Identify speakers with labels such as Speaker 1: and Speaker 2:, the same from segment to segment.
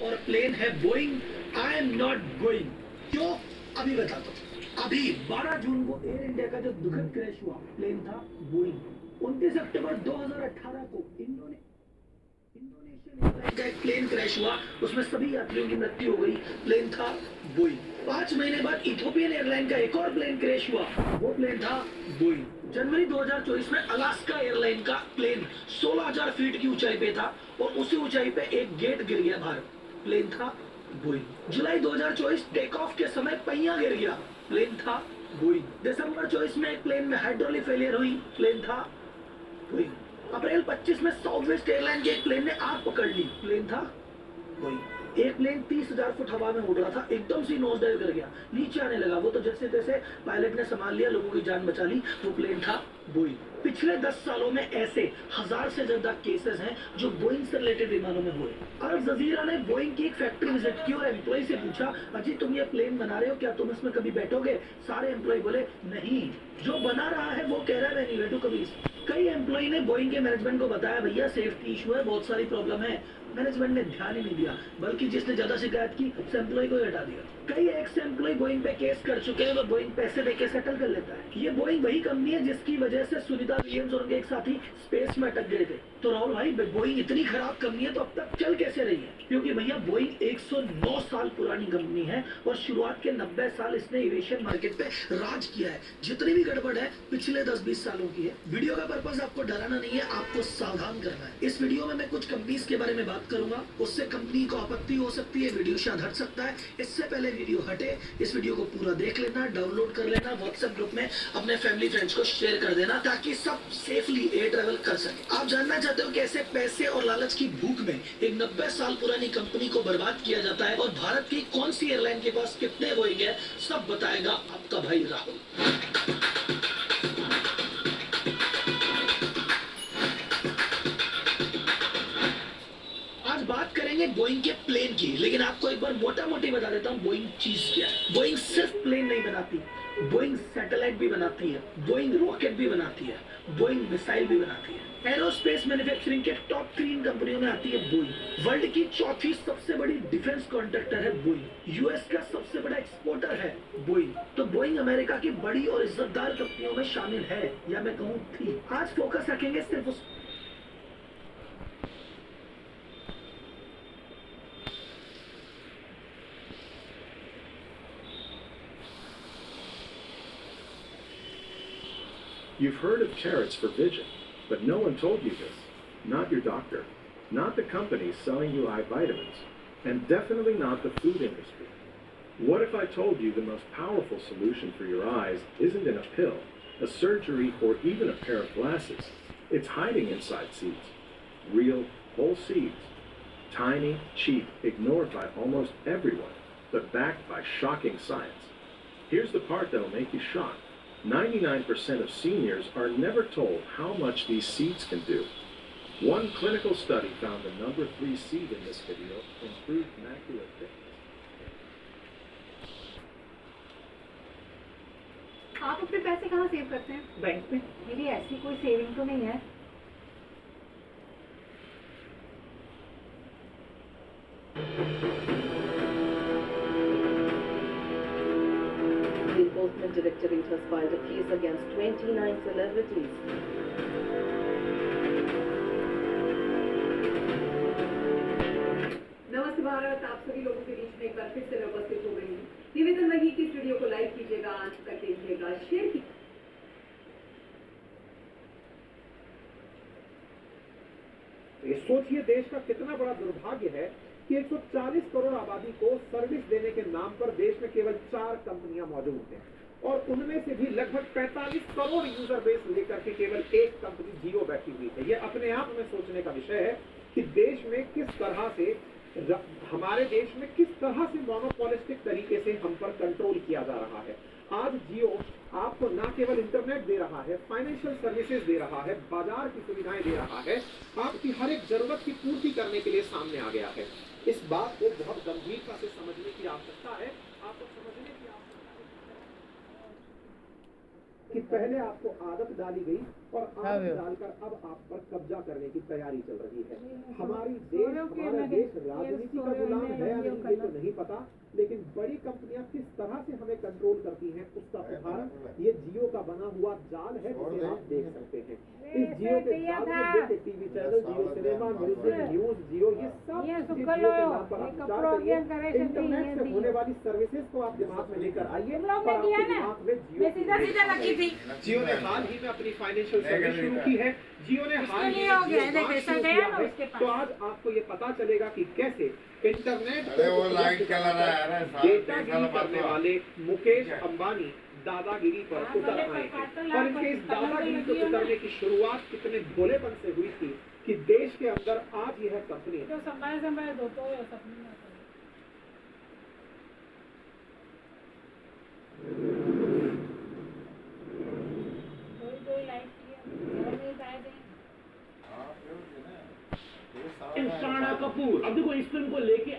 Speaker 1: और प्लेन है Boeing. I am not going. क्यों? अभी बताता हूँ। अभी 12 जून को एयर इंडिया का जो दुखद क्रैश हुआ प्लेन था बोइंग। 29 अक्टूबर 2018 को इंडोनेशियन एयरलाइन का एक प्लेन क्रैश हुआ, उसमें सभी यात्रियों की मृत्यु हो गई। प्लेन था बोइंग। 5 महीने बाद इथोपियन एयरलाइन का एक और प्लेन क्रैश हुआ, वो प्लेन था बोइंग। जनवरी 2024 में अलास्का एयरलाइन का प्लेन 16,000 फीट की ऊंचाई पे था और उसी ऊंचाई पे एक गेट गिर गया बाहर, प्लेन था बोइंग। जुलाई 2024 टेक ऑफ के समय पहिया गिर गया, प्लेन था बोइंग। दिसंबर 24 में एक प्लेन में हाइड्रोलिक फेलियर हुई, प्लेन था बोइंग। अप्रैल 25 में साउथ वेस्ट एयरलाइन के एक प्लेन ने आग पकड़ ली, प्लेन था बोइंग। एक प्लेन 30,000 फुट हवा में उड़ रहा था, एकदम से नोज डाइव कर गया, नीचे आने लगा। वो तो जैसे तैसे पायलट ने संभाल लिया, लोगों की जान बचा ली, वो प्लेन था बोइंग। पिछले 10 सालों में ऐसे 1000 से ज्यादा केसेस हैं जो बोइंग से रिलेटेड विमानों में हुए। अल जजीरा ने बोइंग की एक फैक्ट्री विजिट की और एम्प्लॉय से पूछा, अजी तुम ये प्लेन बना रहे हो, क्या तुम इसमें कभी बैठोगे? सारे एम्प्लॉय बोले नहीं। जो बना रहा है वो कह रहा है मैं नहीं बैठू कभी। कई एम्प्लॉय ने बोइंग के मैनेजमेंट को बताया, भैया सेफ्टी इशू है, बहुत सारी प्रॉब्लम है। मैनेजमेंट ने ध्यान ही नहीं दिया, बल्कि जिसने ज्यादा शिकायत की उस एम्प्लॉय को हटा दिया। कई एक्स एम्प्लॉय बोइंग पे केस कर चुके हैं, वो बोइंग पैसे देके सेटल कर लेता है। ये बोइंग वही कंपनी है जिसकी वजह से सुनीता विलियम्स और उनके एक साथी स्पेस में अटक गए थे। तो राहुल भाई, बोइंग इतनी खराब कंपनी है तो अब तक चल कैसे रही है? क्योंकि भैया बोइंग 109 साल पुरानी कंपनी है और शुरुआत के 90 साल इसने एविएशन मार्केट पे राज किया है। जितनी भी गड़बड़ है पिछले 10-20 सालों की है। वीडियो का पर्पस आपको डराना नहीं है, आपको सावधान करना है। इस वीडियो में मैं कुछ कंपनीज के बारे में बात करूंगा, उससे कंपनी को आपत्ति हो सकती है, वीडियो शायद हट सकता है। इससे पहले वीडियो हटे, इस वीडियो को पूरा देख लेना, डाउनलोड कर लेना, व्हाट्सएप ग्रुप में अपने फैमिली फ्रेंड्स को शेयर कर देना ताकि सब सेफली एयर ट्रेवल कर सके। आप जानना चाहते हो कैसे पैसे और लालच की भूख में एक 90 साल पुरानी कंपनी को बर्बाद किया जाता है और भारत की कौन सी एयरलाइन के पास कितने बोइंग है, सब बताएगा आपका भाई राहुल। आज बात करेंगे बोइंग के प्लेन की, लेकिन आपको एक बार मोटा मोटी बता देता हूँ बोइंग चीज क्या है। बोइंग सिर्फ प्लेन नहीं बनाती, बोइंग सैटेलाइट भी बनाती है, बोइंग रॉकेट भी बनाती है, बोइंग मिसाइल भी बनाती है। एरोस्पेस मैन्युफैक्चरिंग के टॉप 3 कंपनियों में आती है बोइंग। वर्ल्ड की चौथी सबसे बड़ी डिफेंस कॉन्ट्रैक्टर है बोइंग। यूएस का सबसे बड़ा एक्सपोर्टर है बोइंग। तो बोइंग अमेरिका की बड़ी और इज्जतदार कंपनियों में शामिल है, या मैं कहूँ थी। आज फोकस रखेंगे सिर्फ उस
Speaker 2: You've heard of carrots for vision, but no one told you this. Not your doctor, not the companies selling you eye vitamins, and definitely not the food industry. What if I told you the most powerful solution for your eyes isn't in a pill, a surgery, or even a pair of glasses? It's hiding inside seeds. Real, whole seeds. Tiny, cheap, ignored by almost everyone, but backed by shocking science. Here's the part that'll make you shocked. 99% of seniors are never told how much these seeds can do. One clinical study found the number 3 seed in this video improved macular thickness.
Speaker 3: आप अपने पैसे कहाँ save करते हैं?
Speaker 4: Bank में।
Speaker 3: मेरी ऐसी कोई सेविंग तो नहीं है।
Speaker 4: The Enforcement Directorate has filed a case against 29 celebrities.
Speaker 5: नमस्ते भारत, आप सभी लोगों के बीच में एक बार फिर से मैं उपस्थित हो गई हूँ। निवेदन वही कि इस वीडियो को लाइक कीजिएगा, अंत तक देखिएगा, शेयर कीजिएगा।
Speaker 6: ये सोचिए देश का कितना बड़ा दुर्भाग्य है कि 140 करोड़ आबादी को सर्विस देने के नाम पर देश में केवल 4 कंपनियां मौजूद हैं और उनमें से भी लगभग 45 करोड़ यूजर बेस लेकर के केवल एक कंपनी जियो बैठी हुई है। ये अपने आप में सोचने का विषय है कि देश में किस तरह से हमारे देश में किस तरह से मोनोपोलिस्टिक तरीके से हम पर कंट्रोल किया जा रहा है। आज जियो आपको न केवल इंटरनेट दे रहा है, फाइनेंशियल सर्विसेज दे रहा है, बाजार की सुविधाएं दे रहा है, आपकी हर एक जरूरत की पूर्ति करने के लिए सामने आ गया है। इस बात को बहुत गंभीरता से समझने की आवश्यकता है। आपको समझने की आवश्यकता है। कि पहले आपको आदत डाली गई और आदत डालकर अब आप पर कब्जा करने की तैयारी चल रही है। हमारा देश राजनीति का गुलाम है या नहीं ये तो नहीं पता, लेकिन बड़ी कंपनियां किस तरह से हमें कंट्रोल करती हैं उसका उदाहरण ये जियो का बना हुआ जाल है जिसे आप देख सकते हैं। इस जियो के जाल में देखिए टीवी चैनल, जियो सिनेमा, म्यूजिक, न्यूज, जियो, ये सब जियो के नाम पर आप विचार करिए। इंटरनेट से होने वाली सर्विसेज को आप दिमाग में लेकर आइए और आपके दिमाग में जियो ने हाल ही में अपनी फाइनेंशियल सर्विस शुरू की है। जियो ने हाल ही में शुरू किया है। तो आज आपको ये पता चलेगा कि कैसे इंटरनेट डेटागिरी करने वाले मुकेश अंबानी दादागिरी पर उतर आए हैं। और इनके इस दादागिरी को उतरने की शुरुआत कितने भोलेपन से हुई थी कि देश के अंदर आज यह कंपनी
Speaker 1: इंसाना कपूर अब देखो इस फिल्म को लेके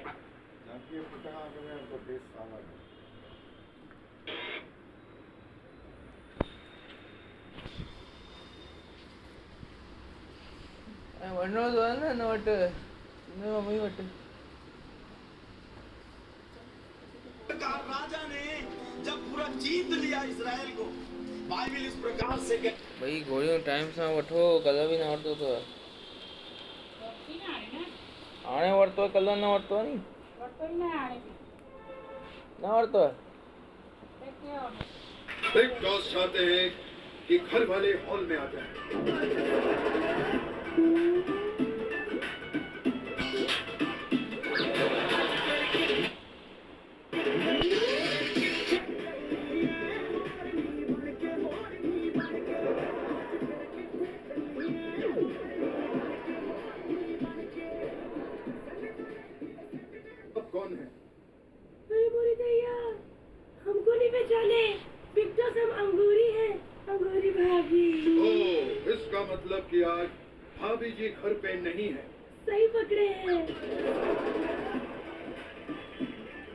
Speaker 7: राजा ने जब पूरा जीत लिया इजराइल को, बाइबल इस प्रकार से
Speaker 8: भाई गोलियों टाइम से वठो कलर भी ना वरतो तो आने वरतो कलर ना वरतो नहीं ना वरतो
Speaker 2: बिग बॉस चाहते हैं कि घर वाले हॉल में आ जाएं। अब कौन है?
Speaker 9: हमको नहीं पहचाने, बिग बॉस हम अंगूरी हैं, अंगूरी भाभी।
Speaker 2: ओह, इसका मतलब कि आज भाभी जी घर पे नहीं है।
Speaker 9: सही पकड़े हैं।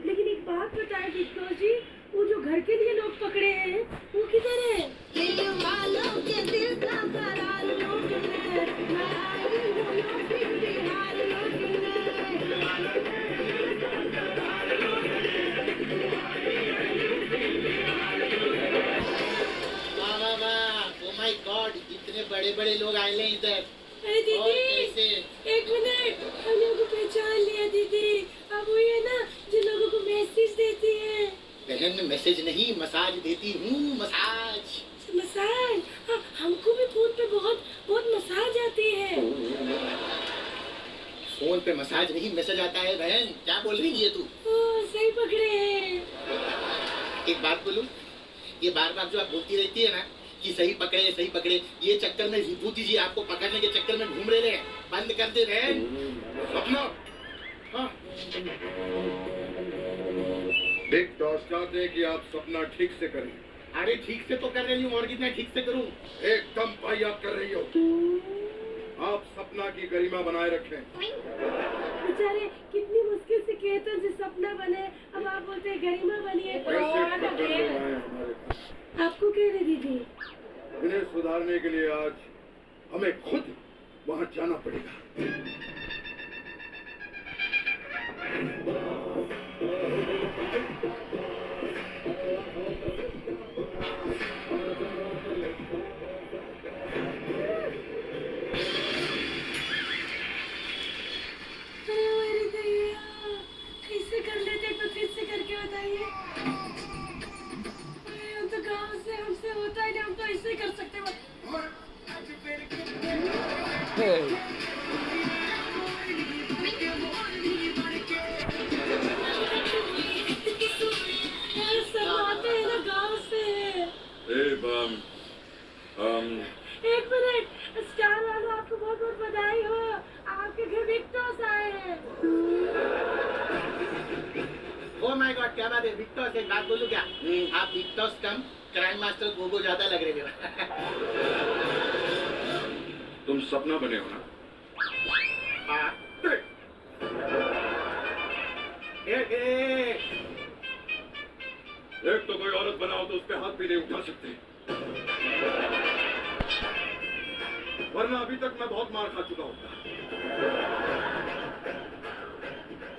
Speaker 9: लेकिन एक बात बताएं बिग बॉस जी, वो जो घर के लिए लोग पकड़े हैं वो किधर है? दिल वालों के दिल का करार लूटने, मैं आई हूँ यूपी बिहार लूटने।
Speaker 7: माय गॉड, इतने बड़े बड़े लोग आए हैं इधर।
Speaker 9: अरे दीदी, एक मिनट, हम लोगों को पहचान लिया दीदी। अब वो ये ना जिन लोगों को मैसेज देती है।
Speaker 7: बहन मैसेज नहीं, मसाज देती हूँ, मसाज।
Speaker 9: मसाज? हाँ, हमको भी फोन पे बहुत मसाज आती है।
Speaker 7: फोन पे मसाज नहीं मैसेज आता है बहन, क्या बोल रही है तू?
Speaker 9: सही पकड़े हैं।
Speaker 7: एक बात बोलूं, ये बार बार जो आप बोलती रहती है ना कि सही पकड़े, ये चक्कर में विभूति जी आपको पकड़ने के चक्कर में घूम रहे हैं, बंद कर दे रहे अपना। हाँ।
Speaker 2: बिग बॉस चाहते हैं कि आप सपना ठीक से करें।
Speaker 7: अरे ठीक से तो कर रही हूँ, और कितना ठीक से करूँ?
Speaker 2: एकदम वाहियात कर रही हो। आप सपना की गरिमा बनाए रखें।
Speaker 9: बेचारे कितनी मुश्किल से कहते हैं सपना बने, अब आप बोलते हैं गरिमा बनिए। आपको कह रहे दीदी,
Speaker 2: इन्हें सुधारने के लिए आज हमें खुद वहां जाना पड़ेगा।
Speaker 9: कैसे कर लेते, तो फिर से करके बताइए। हम तो गाँव से, हमसे होता ही नहीं, हम तो ऐसे ही कर सकते हैं। सब आते हैं ना गाँव से। एक मिनट, स्टार वालों आपको बहुत बहुत बधाई हो, आपके घर बिग बॉस आए हैं।
Speaker 7: ओह माय गॉड, क्या बात है बिग बॉस। एक बात बोलूं क्या? आप बिग बॉस कम क्राइम मास्टर गोगो ज्यादा लग रहे हो।
Speaker 2: तुम सपना बने हो ना?
Speaker 7: हाँ।
Speaker 2: एक तो कोई औरत बनाओ तो उस पे हाथ भी नहीं उठा सकते।
Speaker 10: वरना अभी तक मैं बहुत मार खा चुका होता।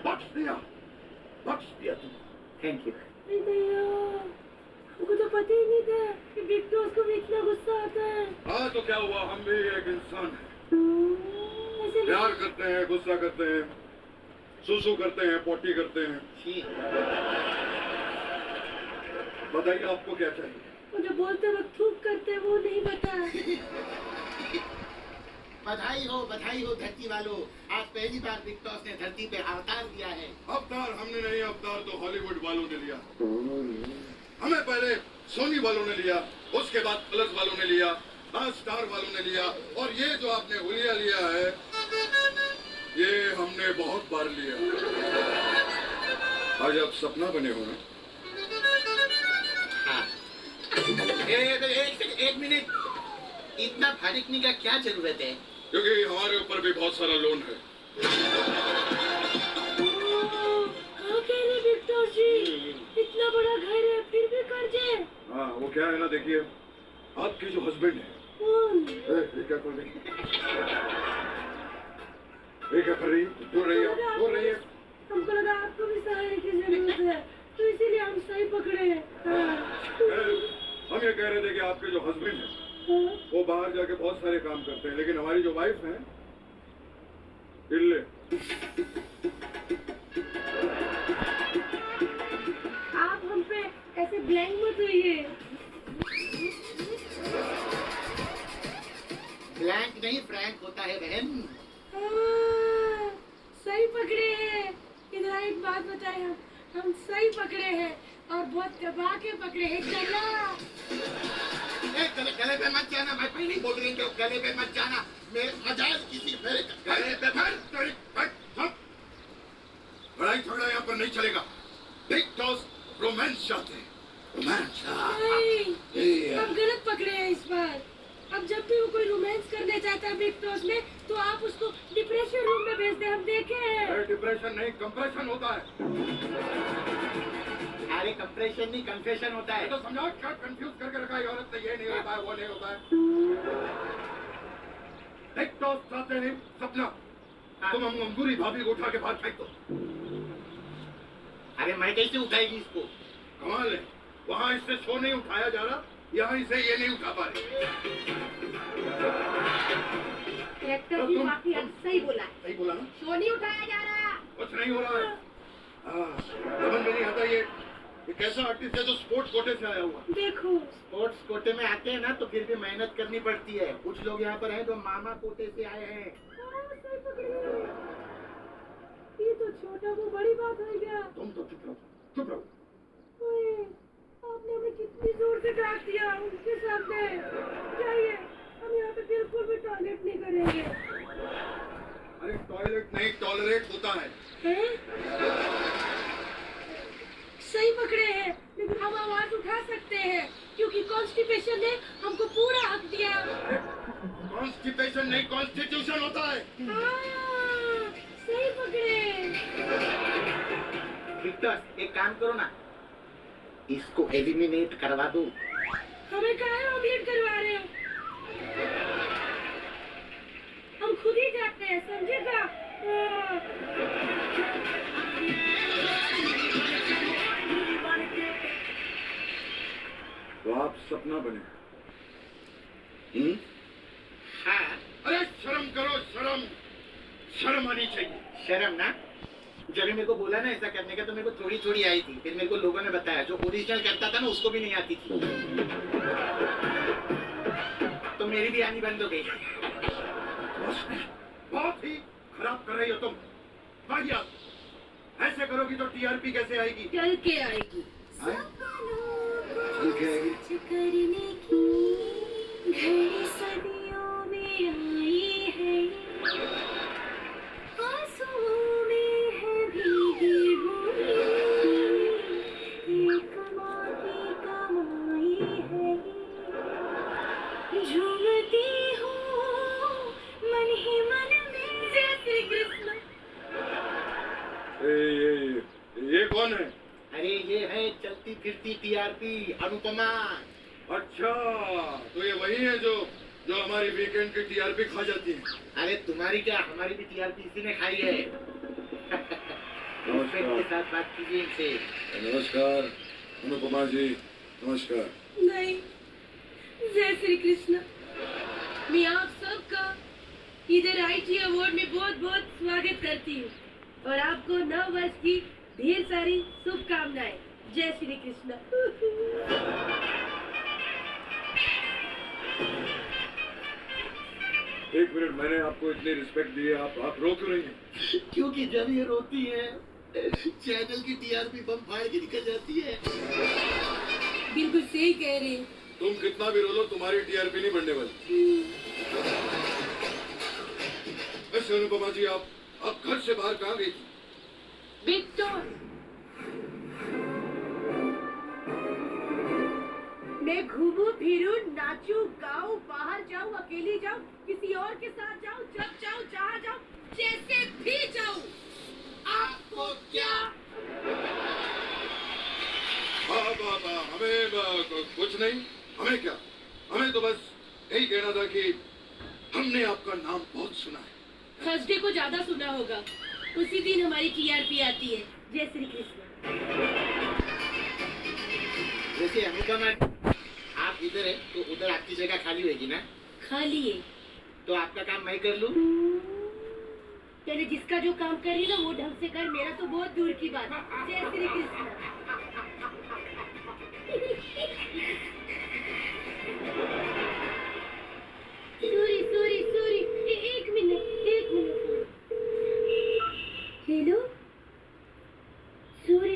Speaker 10: बख्श दिया तुम।
Speaker 7: Thank you.
Speaker 9: अरे भैया, हमको तो पता ही नहीं था कि बिग बॉस को भी इतना गुस्सा आता है।
Speaker 10: हाँ तो क्या हुआ, हम भी एक इंसान हैं।
Speaker 9: ऐसे
Speaker 10: प्यार करते हैं, गुस्सा करते हैं, सुसु करते हैं, पोटी करते हैं। बताइए आपको क्या चाहिए?
Speaker 9: वो जो बोलते वक्त थूक करते हैं वो नहीं पता।
Speaker 7: बधाई हो धरती वालों, आज पहली बार बिग बॉस ने धरती पे अवतार दिया है।
Speaker 10: अवतार हमने नहीं, अवतार तो हॉलीवुड वालों ने लिया। हमें पहले सोनी वालों ने लिया, उसके बाद प्लस वालों ने लिया, स्टार वालों ने लिया, और ये जो आपने हुलिया लिया है, ये हमने बहुत बार लिया। आज आप सपना बने हो ना?
Speaker 7: हाँ। एक मिनट, इतना भड़कने का क्या जरूरत है?
Speaker 10: क्योंकि हमारे ऊपर भी बहुत सारा लोन है।
Speaker 9: कहाँ कह रहे बिग बॉस जी? इतना बड़ा घर है फिर भी कर्जे।
Speaker 10: हाँ वो क्या है ना, देखिए आपके जो हस्बैंड है, ये क्या कर रही है? ये क्या कर रही है? दूर रही है, दूर रही है।
Speaker 9: हमको लगा आपको भी सहारे की जरूरत है, तो इसीलिए हम सही पकड़े हैं।
Speaker 10: हम ये कह रहे थे कि आपके जो हस्बैंड है वो बाहर जाके बहुत सारे काम करते हैं, लेकिन हमारी जो वाइफ है इल्ले।
Speaker 9: आप हम पे ऐसे ब्लैंक मत होइए।
Speaker 7: ब्लैंक नहीं फ्रैंक होता है बहन।
Speaker 9: सही पकड़े हैं। इधर एक बात बताए, हम सही पकड़े हैं और बहुत दबा के पकड़े हैं। चला
Speaker 7: गले पे मत जाना, मैं पहले बोल रही हूँ गले पे मत जाना। मेरे मजाल किसी मेरे गले पे मत।
Speaker 10: लड़ाई झगड़ा यहाँ पर नहीं चलेगा। बिग बॉस रोमांस चाहते हैं, रोमांस।
Speaker 9: नहीं, हम गलत पकड़े हैं इस बार। अब जब भी वो कोई रोमांस करने चाहता है बिग बॉस में, तो आप उसको डिप्रेशन रूम में भेज दे। हम देखे हैं।
Speaker 10: डिप्रेशन नहीं, कंप्रेशन होता है।
Speaker 7: अरे कंप्रेशन नहीं, कन्फेशन होता है।
Speaker 10: तो समझा क्या कंफ्यूज करके रखा है औरत ने? ये नहीं होता है, वो नहीं होता है। एक तो चाहते हैं सपना, तुम हम अंगूरी भाभी को उठा के बाहर फेंक दो।
Speaker 7: अरे मैं कैसे उठाएगी इसको?
Speaker 10: कमाल है, वहाँ इससे शो नहीं उठाया जा रहा, यहाँ इसे ये नहीं उठा पा रही।
Speaker 3: डायरेक्टर जी वाकई सही बोला है।
Speaker 10: सही बोला ना?
Speaker 3: शो नहीं उठाया जा रहा।
Speaker 10: कुछ नहीं हो रहा है। समझ में नहीं आता ये कैसा आर्टिस्ट है जो स्पोर्ट्स कोटे से आया हुआ।
Speaker 9: देखो,
Speaker 7: स्पोर्ट्स कोटे में आते हैं ना तो फिर भी मेहनत करनी पड़ती है। कुछ लोग यहाँ पर हैं जो मामा कोटे से आए हैं।
Speaker 9: सही पकड़े हैं। ये तो छोटा वो बड़ी बात हो गया।
Speaker 10: तुम तो चुप रहो, चुप रहो।
Speaker 9: ओए, आपने हमें कितनी जोर से डांट दिया उनके सामने। जाइए, हम यहाँ पे बिल्कुल भी टॉयलेट नहीं करेंगे।
Speaker 10: अरे टॉयलेट नहीं, टॉलरेट होता है।
Speaker 9: सही पकड़े हैं, लेकिन हम आवाज उठा सकते हैं क्योंकि कॉन्स्टिपेशन ने हमको पूरा हक दिया।
Speaker 10: कॉन्स्टिपेशन नहीं, कॉन्स्टिट्यूशन होता है।
Speaker 9: हाँ, सही पकड़े।
Speaker 7: विक्टर, एक काम करो ना, इसको एलिमिनेट करवा दो।
Speaker 9: हमें काहे ऑमलेट करवा रहे हो? हम खुद ही जाते हैं, समझेगा?
Speaker 10: तो आप सपना बने।
Speaker 7: हाँ।
Speaker 10: अरे शर्म करो, शर्म, शर्म आनी चाहिए।
Speaker 7: शर्म ना? जब मेरे को बोला ना ऐसा करने का तो मेरे को थोड़ी थोड़ी आई थी, फिर मेरे को लोगों ने बताया जो ओरिजिनल करता था ना उसको भी नहीं आती थी, तो मेरी भी आनी बंद हो गई।
Speaker 10: बहुत ही खराब कर रही हो तुम। भाइया, ऐसे करोगी तो टीआरपी कैसे आएगी?
Speaker 9: चल के आएगी।
Speaker 10: चल के आएगी।
Speaker 9: करने की घड़ी सदियों में आई है, आंसुओं में है भीगी हुई, एक माँ की कमाई है, झूमती हूँ मन ही मन में। जय श्री कृष्ण।
Speaker 10: ये कौन है?
Speaker 7: अरे ये है चलती फिरती टीआरपी अनुपमा।
Speaker 10: अच्छा, तो ये वही है जो हमारी वीकेंड की टीआरपी खा जाती है।
Speaker 7: अरे तुम्हारी क्या, हमारी भी टीआरपी इसी ने खाई है। के साथ बात कीजिए इनसे।
Speaker 10: नमस्कार अनुपमा जी, नमस्कार।
Speaker 9: नहीं, जय श्री कृष्ण। मैं आप सबका इधर आईटी अवार्ड में बहुत बहुत स्वागत करती हूँ और आपको नव वर्ष की ढेर सारी शुभकामनाएं। जय श्री कृष्ण।
Speaker 10: एक मिनट, मैंने आपको इतनी रिस्पेक्ट दी है, आप रो क्यों रही हैं?
Speaker 7: क्योंकि जब ये रोती है चैनल की टीआरपी बम फाड़ के निकल जाती है।
Speaker 9: बिल्कुल सही कह रहे हैं।
Speaker 10: तुम कितना भी रो लो, तुम्हारी टीआरपी नहीं बढ़ने वाली। वैसे अनुपमा जी, आप घर से बाहर कहाँ गई थी?
Speaker 9: विक्टर, मैं घूमू फिरूं, नाचूं, गाऊं, बाहर जाऊं, अकेली जाऊं, किसी और के साथ जाऊं, जब जाऊं, जहाँ जाऊं, जैसे भी जाऊं। आपको क्या?
Speaker 10: हमें कुछ नहीं। हमें क्या, हमें तो बस यही कहना था कि हमने आपका नाम बहुत सुना है।
Speaker 9: थर्सडे को ज्यादा सुना होगा, उसी दिन हमारी टीआरपी आती है। जय श्री कृष्ण।
Speaker 7: वैसे अनुपमा, आप इधर है तो उधर आपकी जगह खाली होगी ना?
Speaker 9: खाली है
Speaker 7: तो आपका काम मैं कर लूं?
Speaker 9: पहले जिसका जो काम कर रही ना वो ढंग से कर, मेरा तो बहुत दूर की बात है। जय श्री कृष्ण। सॉरी, एक मिनट। हेलो, सॉरी,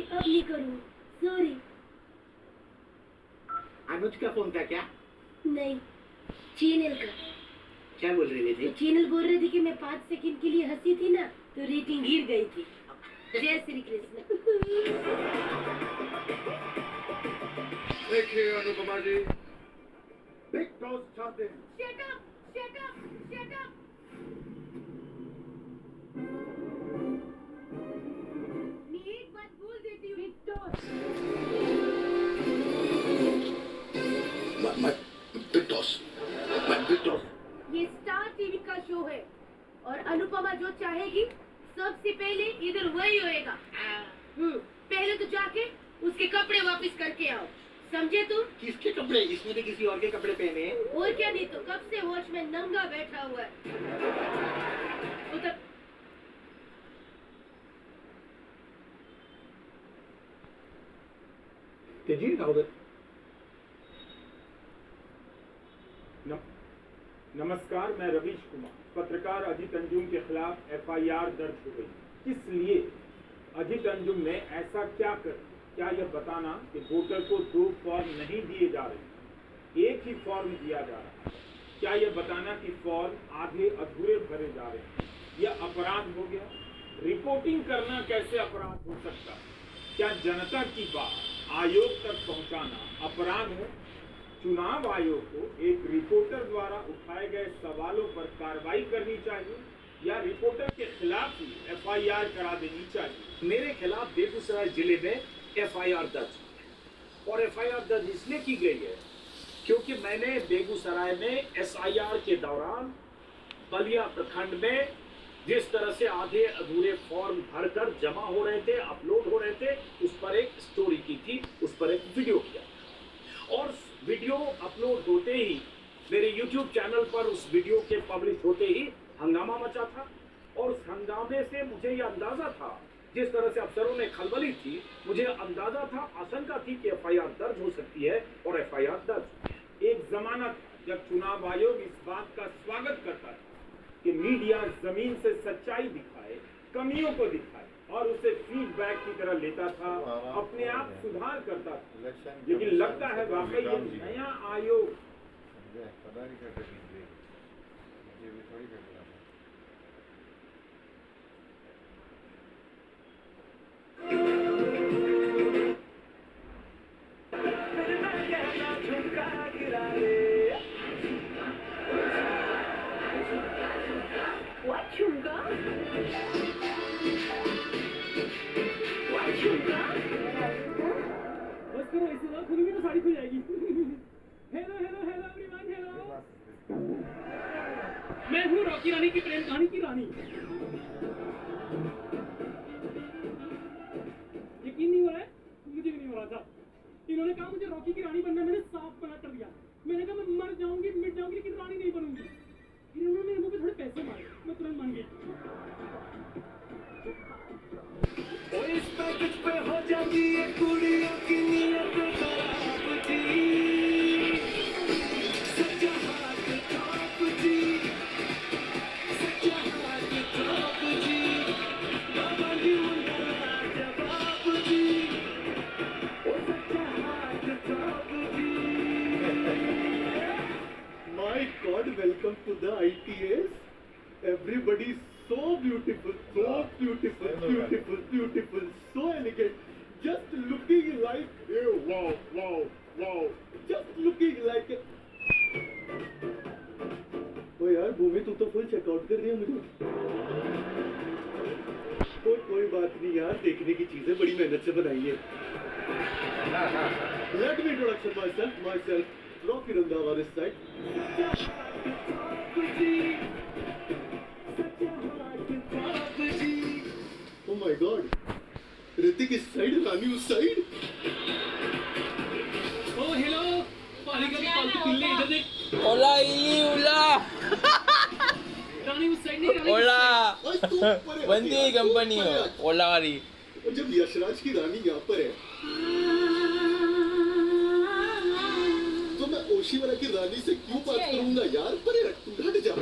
Speaker 9: अब नहीं करूँ। सॉरी।
Speaker 7: अनुज का फोन था क्या?
Speaker 9: नहीं, चैनल का।
Speaker 7: क्या बोल रहे थे?
Speaker 9: चैनल बोल रहे थे कि मैं 5 सेकंड के लिए हंसी थी ना तो रेटिंग गिर गई थी। जय श्री कृष्ण।
Speaker 10: देखिए अनुपमा जी, बिग टॉस चाहते हैं।
Speaker 9: Shut up! मैं एक बात बोल देती हूँ, विक्टर।
Speaker 10: Big toss.
Speaker 9: ये स्टार टीवी का शो है और अनुपमा जो चाहेगी सबसे पहले इधर वही होएगा। पहले तो जाके उसके कपड़े वापस करके आओ, समझे तुम?
Speaker 7: किसके कपड़े? इसने भी किसी और के कपड़े पहने हैं।
Speaker 9: और क्या, नहीं तो कब से वॉचमैन नंगा बैठा हुआ है। उधर
Speaker 6: Did you know that?
Speaker 11: नमस्कार, मैं रवीश कुमार। पत्रकार अजित अंजुम के खिलाफ एफआईआर दर्ज हो गई। किस लिए? अजित अंजुम ने ऐसा क्या यह बताना कि वोटर को 2 फॉर्म नहीं दिए जा रहे, एक ही फॉर्म दिया जा रहा है? क्या यह बताना कि फॉर्म आधे अधूरे भरे जा रहे हैं? यह अपराध हो गया? रिपोर्टिंग करना कैसे अपराध हो सकता है? क्या जनता की बात आयोग तक पहुंचाना अपराध है? चुनाव आयोग को एक रिपोर्टर द्वारा उठाए गए सवालों पर कार्रवाई करनी चाहिए या रिपोर्टर के खिलाफ ही एफआईआर करा देनी चाहिए?
Speaker 12: मेरे खिलाफ बेगूसराय जिले में एफआईआर दर्ज, और एफआईआर दर्ज इसलिए की गई है क्योंकि मैंने बेगूसराय में एसआईआर के दौरान बलिया प्रखंड में जिस तरह से आधे अधूरे फॉर्म भरकर जमा हो रहे थे, अपलोड हो रहे थे, उस पर एक स्टोरी की थी, उस पर एक वीडियो किया, और वीडियो अपलोड होते ही मेरे YouTube चैनल पर उस वीडियो के पब्लिश होते ही हंगामा मचा था। और उस हंगामे से मुझे यह अंदाजा था, जिस तरह से अफसरों ने खलबली थी, मुझे अंदाजा था, आशंका थी कि एफआईआर दर्ज हो सकती है, और एफआईआर दर्ज।
Speaker 11: एक जमाना था जब चुनाव आयोग इस बात का स्वागत करता था कि मीडिया जमीन से सच्चाई दिखाए, कमियों को दिखाए और उसे फीडबैक की तरह लेता था, अपने आप सुधार करता था। लेकिन लगता है वाकई ये नया आयोग
Speaker 13: करो ऐसे ना, खुली तो साड़ी खुल जाएगी। Hello hello hello everyone, hello. मैं हूँ रॉकी रानी की प्रेम कहानी की रानी। यकीन नहीं हो रहा है? मुझे भी नहीं हो रहा था। इन्होंने कहा मुझे रॉकी की रानी बनना, मैंने साफ मना कर दिया। मैंने कहा मैं मर जाऊंगी, मिट जाऊंगी, लेकिन रानी नहीं बनूंगी। इन्होंने मेरे मुंह पे थोड़े पैसे मारे, मैं तुरंत मान गई।
Speaker 14: और इस पैकेज पे हो जाती है कुड़ियों की नीयत खराब जी, सच्चा हाथ टॉप जी, सच्चा हाथ टॉप जी, बाबा जी मुंडा जवाब जी, ओ सच्चा हाथ टॉप जी।
Speaker 2: My God, welcome to the ITS. Everybody so beautiful, beautiful, so elegant. Just looking like, wow. Just looking like. ओ यार भूमि, तू तो फुल चेकआउट कर रही है मुझे। कोई बात नहीं यार, देखने की चीजें बड़ी मेहनत से बनाई है। Let me introduction myself. Rocky Randhawa this side. Oh my God. Hrithik इस साइड, रानी उस साइड।
Speaker 13: ओ हेलो, पालिका की पालतू पिल्ले इधर देख।
Speaker 8: ओला इली उला।
Speaker 13: रानी उस साइड नहीं, रानी
Speaker 8: ओला। बंदी कंपनी हो, ओला वाली।
Speaker 2: जब यशराज की रानी यहाँ पर है, तो मैं ओशीवाला की रानी से क्यों बात करूंगा यार? परे हट जा।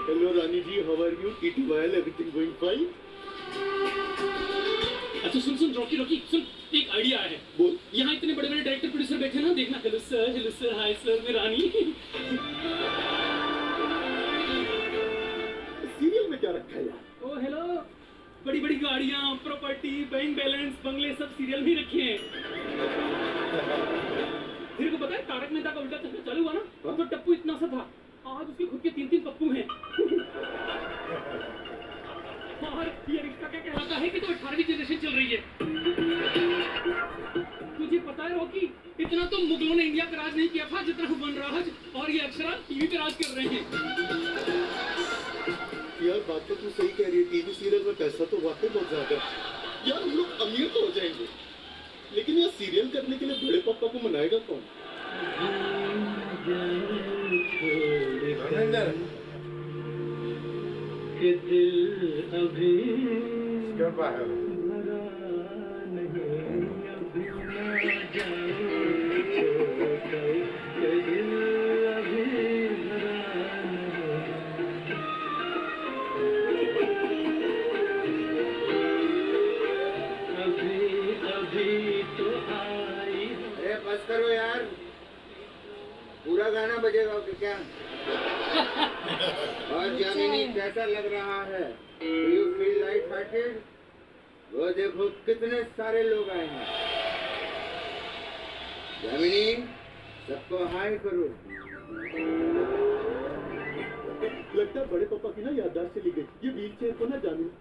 Speaker 2: Hello Rani ji, how are you? TTYL, everything going fine?
Speaker 13: अच्छा सुन रॉकी सुन, एक आइडिया है।
Speaker 2: बोल।
Speaker 13: यहाँ इतने बड़े डायरेक्टर प्रोड्यूसर बैठे ना, देखना। हेलो सर, हाय सर, मैं रानी।
Speaker 2: सीरियल में क्या रखा है यार?
Speaker 13: ओ हेलो, बड़ी बड़ी गाड़ियाँ, प्रॉपर्टी, बैंक बैलेंस, बंगले सब सीरियल में ही रखे हैं। तेरे को पता है तारक मेहता का उल्टा चश्मा चालू हुआ ना, तो टप्पू इतना सा था, आज उसके खुद के 3 पप्पू हैं। और ये रिश्ता क्या कहलाता है कि तो 18वीं जनरेशन चल रही है। तुझे पता है रॉकी, इतना तो मुगलों ने इंडिया पर राज नहीं किया था जितना वनराज और ये अक्षरा टीवी पे राज कर रहे हैं।
Speaker 2: यार बात तो तू सही कह रही है, टीवी सीरियल में पैसा तो वाकई बहुत ज्यादा है। यार हम लोग अमीर तो हो जाएंगे, लेकिन यार सीरियल करने के लिए बड़े पापा को मनाएगा कौन?
Speaker 14: कि दिल अभी भरा नहीं, अभी ना जाए छोड़कर, कि दिल अभी भरा नहीं, अभी तो आई।
Speaker 15: अरे बस करो यार, पूरा गाना बजेगा कि क्या? और जामिनी कैसा लग रहा है? You feel light hearted? वो देखो कितने सारे लोग आए हैं। जामिनी, सबको हाय करो।
Speaker 2: लगता है बड़े पापा की ना याददाश्त चली गई। ये व्हील चेयर को ना जामिनी।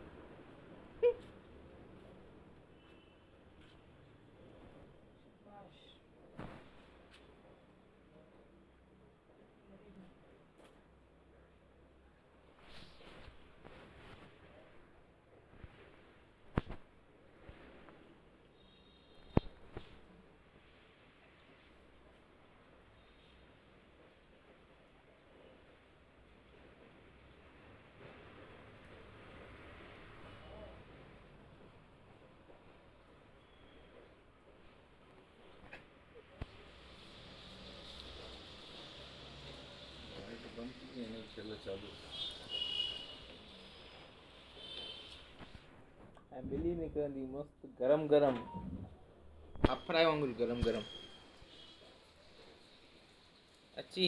Speaker 8: चलो चालू। बिल्ली निकली मस्त गरम आप फ्राई वांगुल गरम अच्छी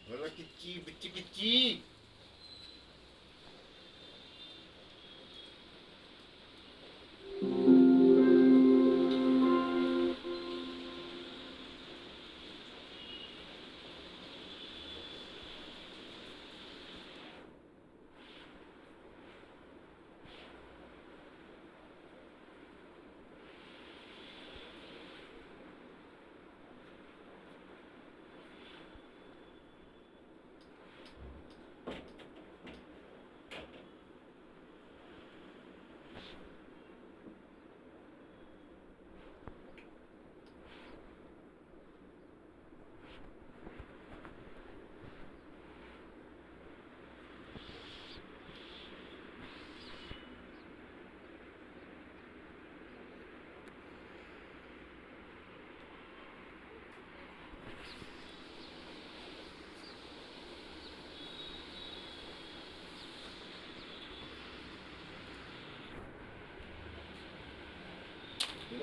Speaker 7: बोला किच्ची बिच्ची किच्ची।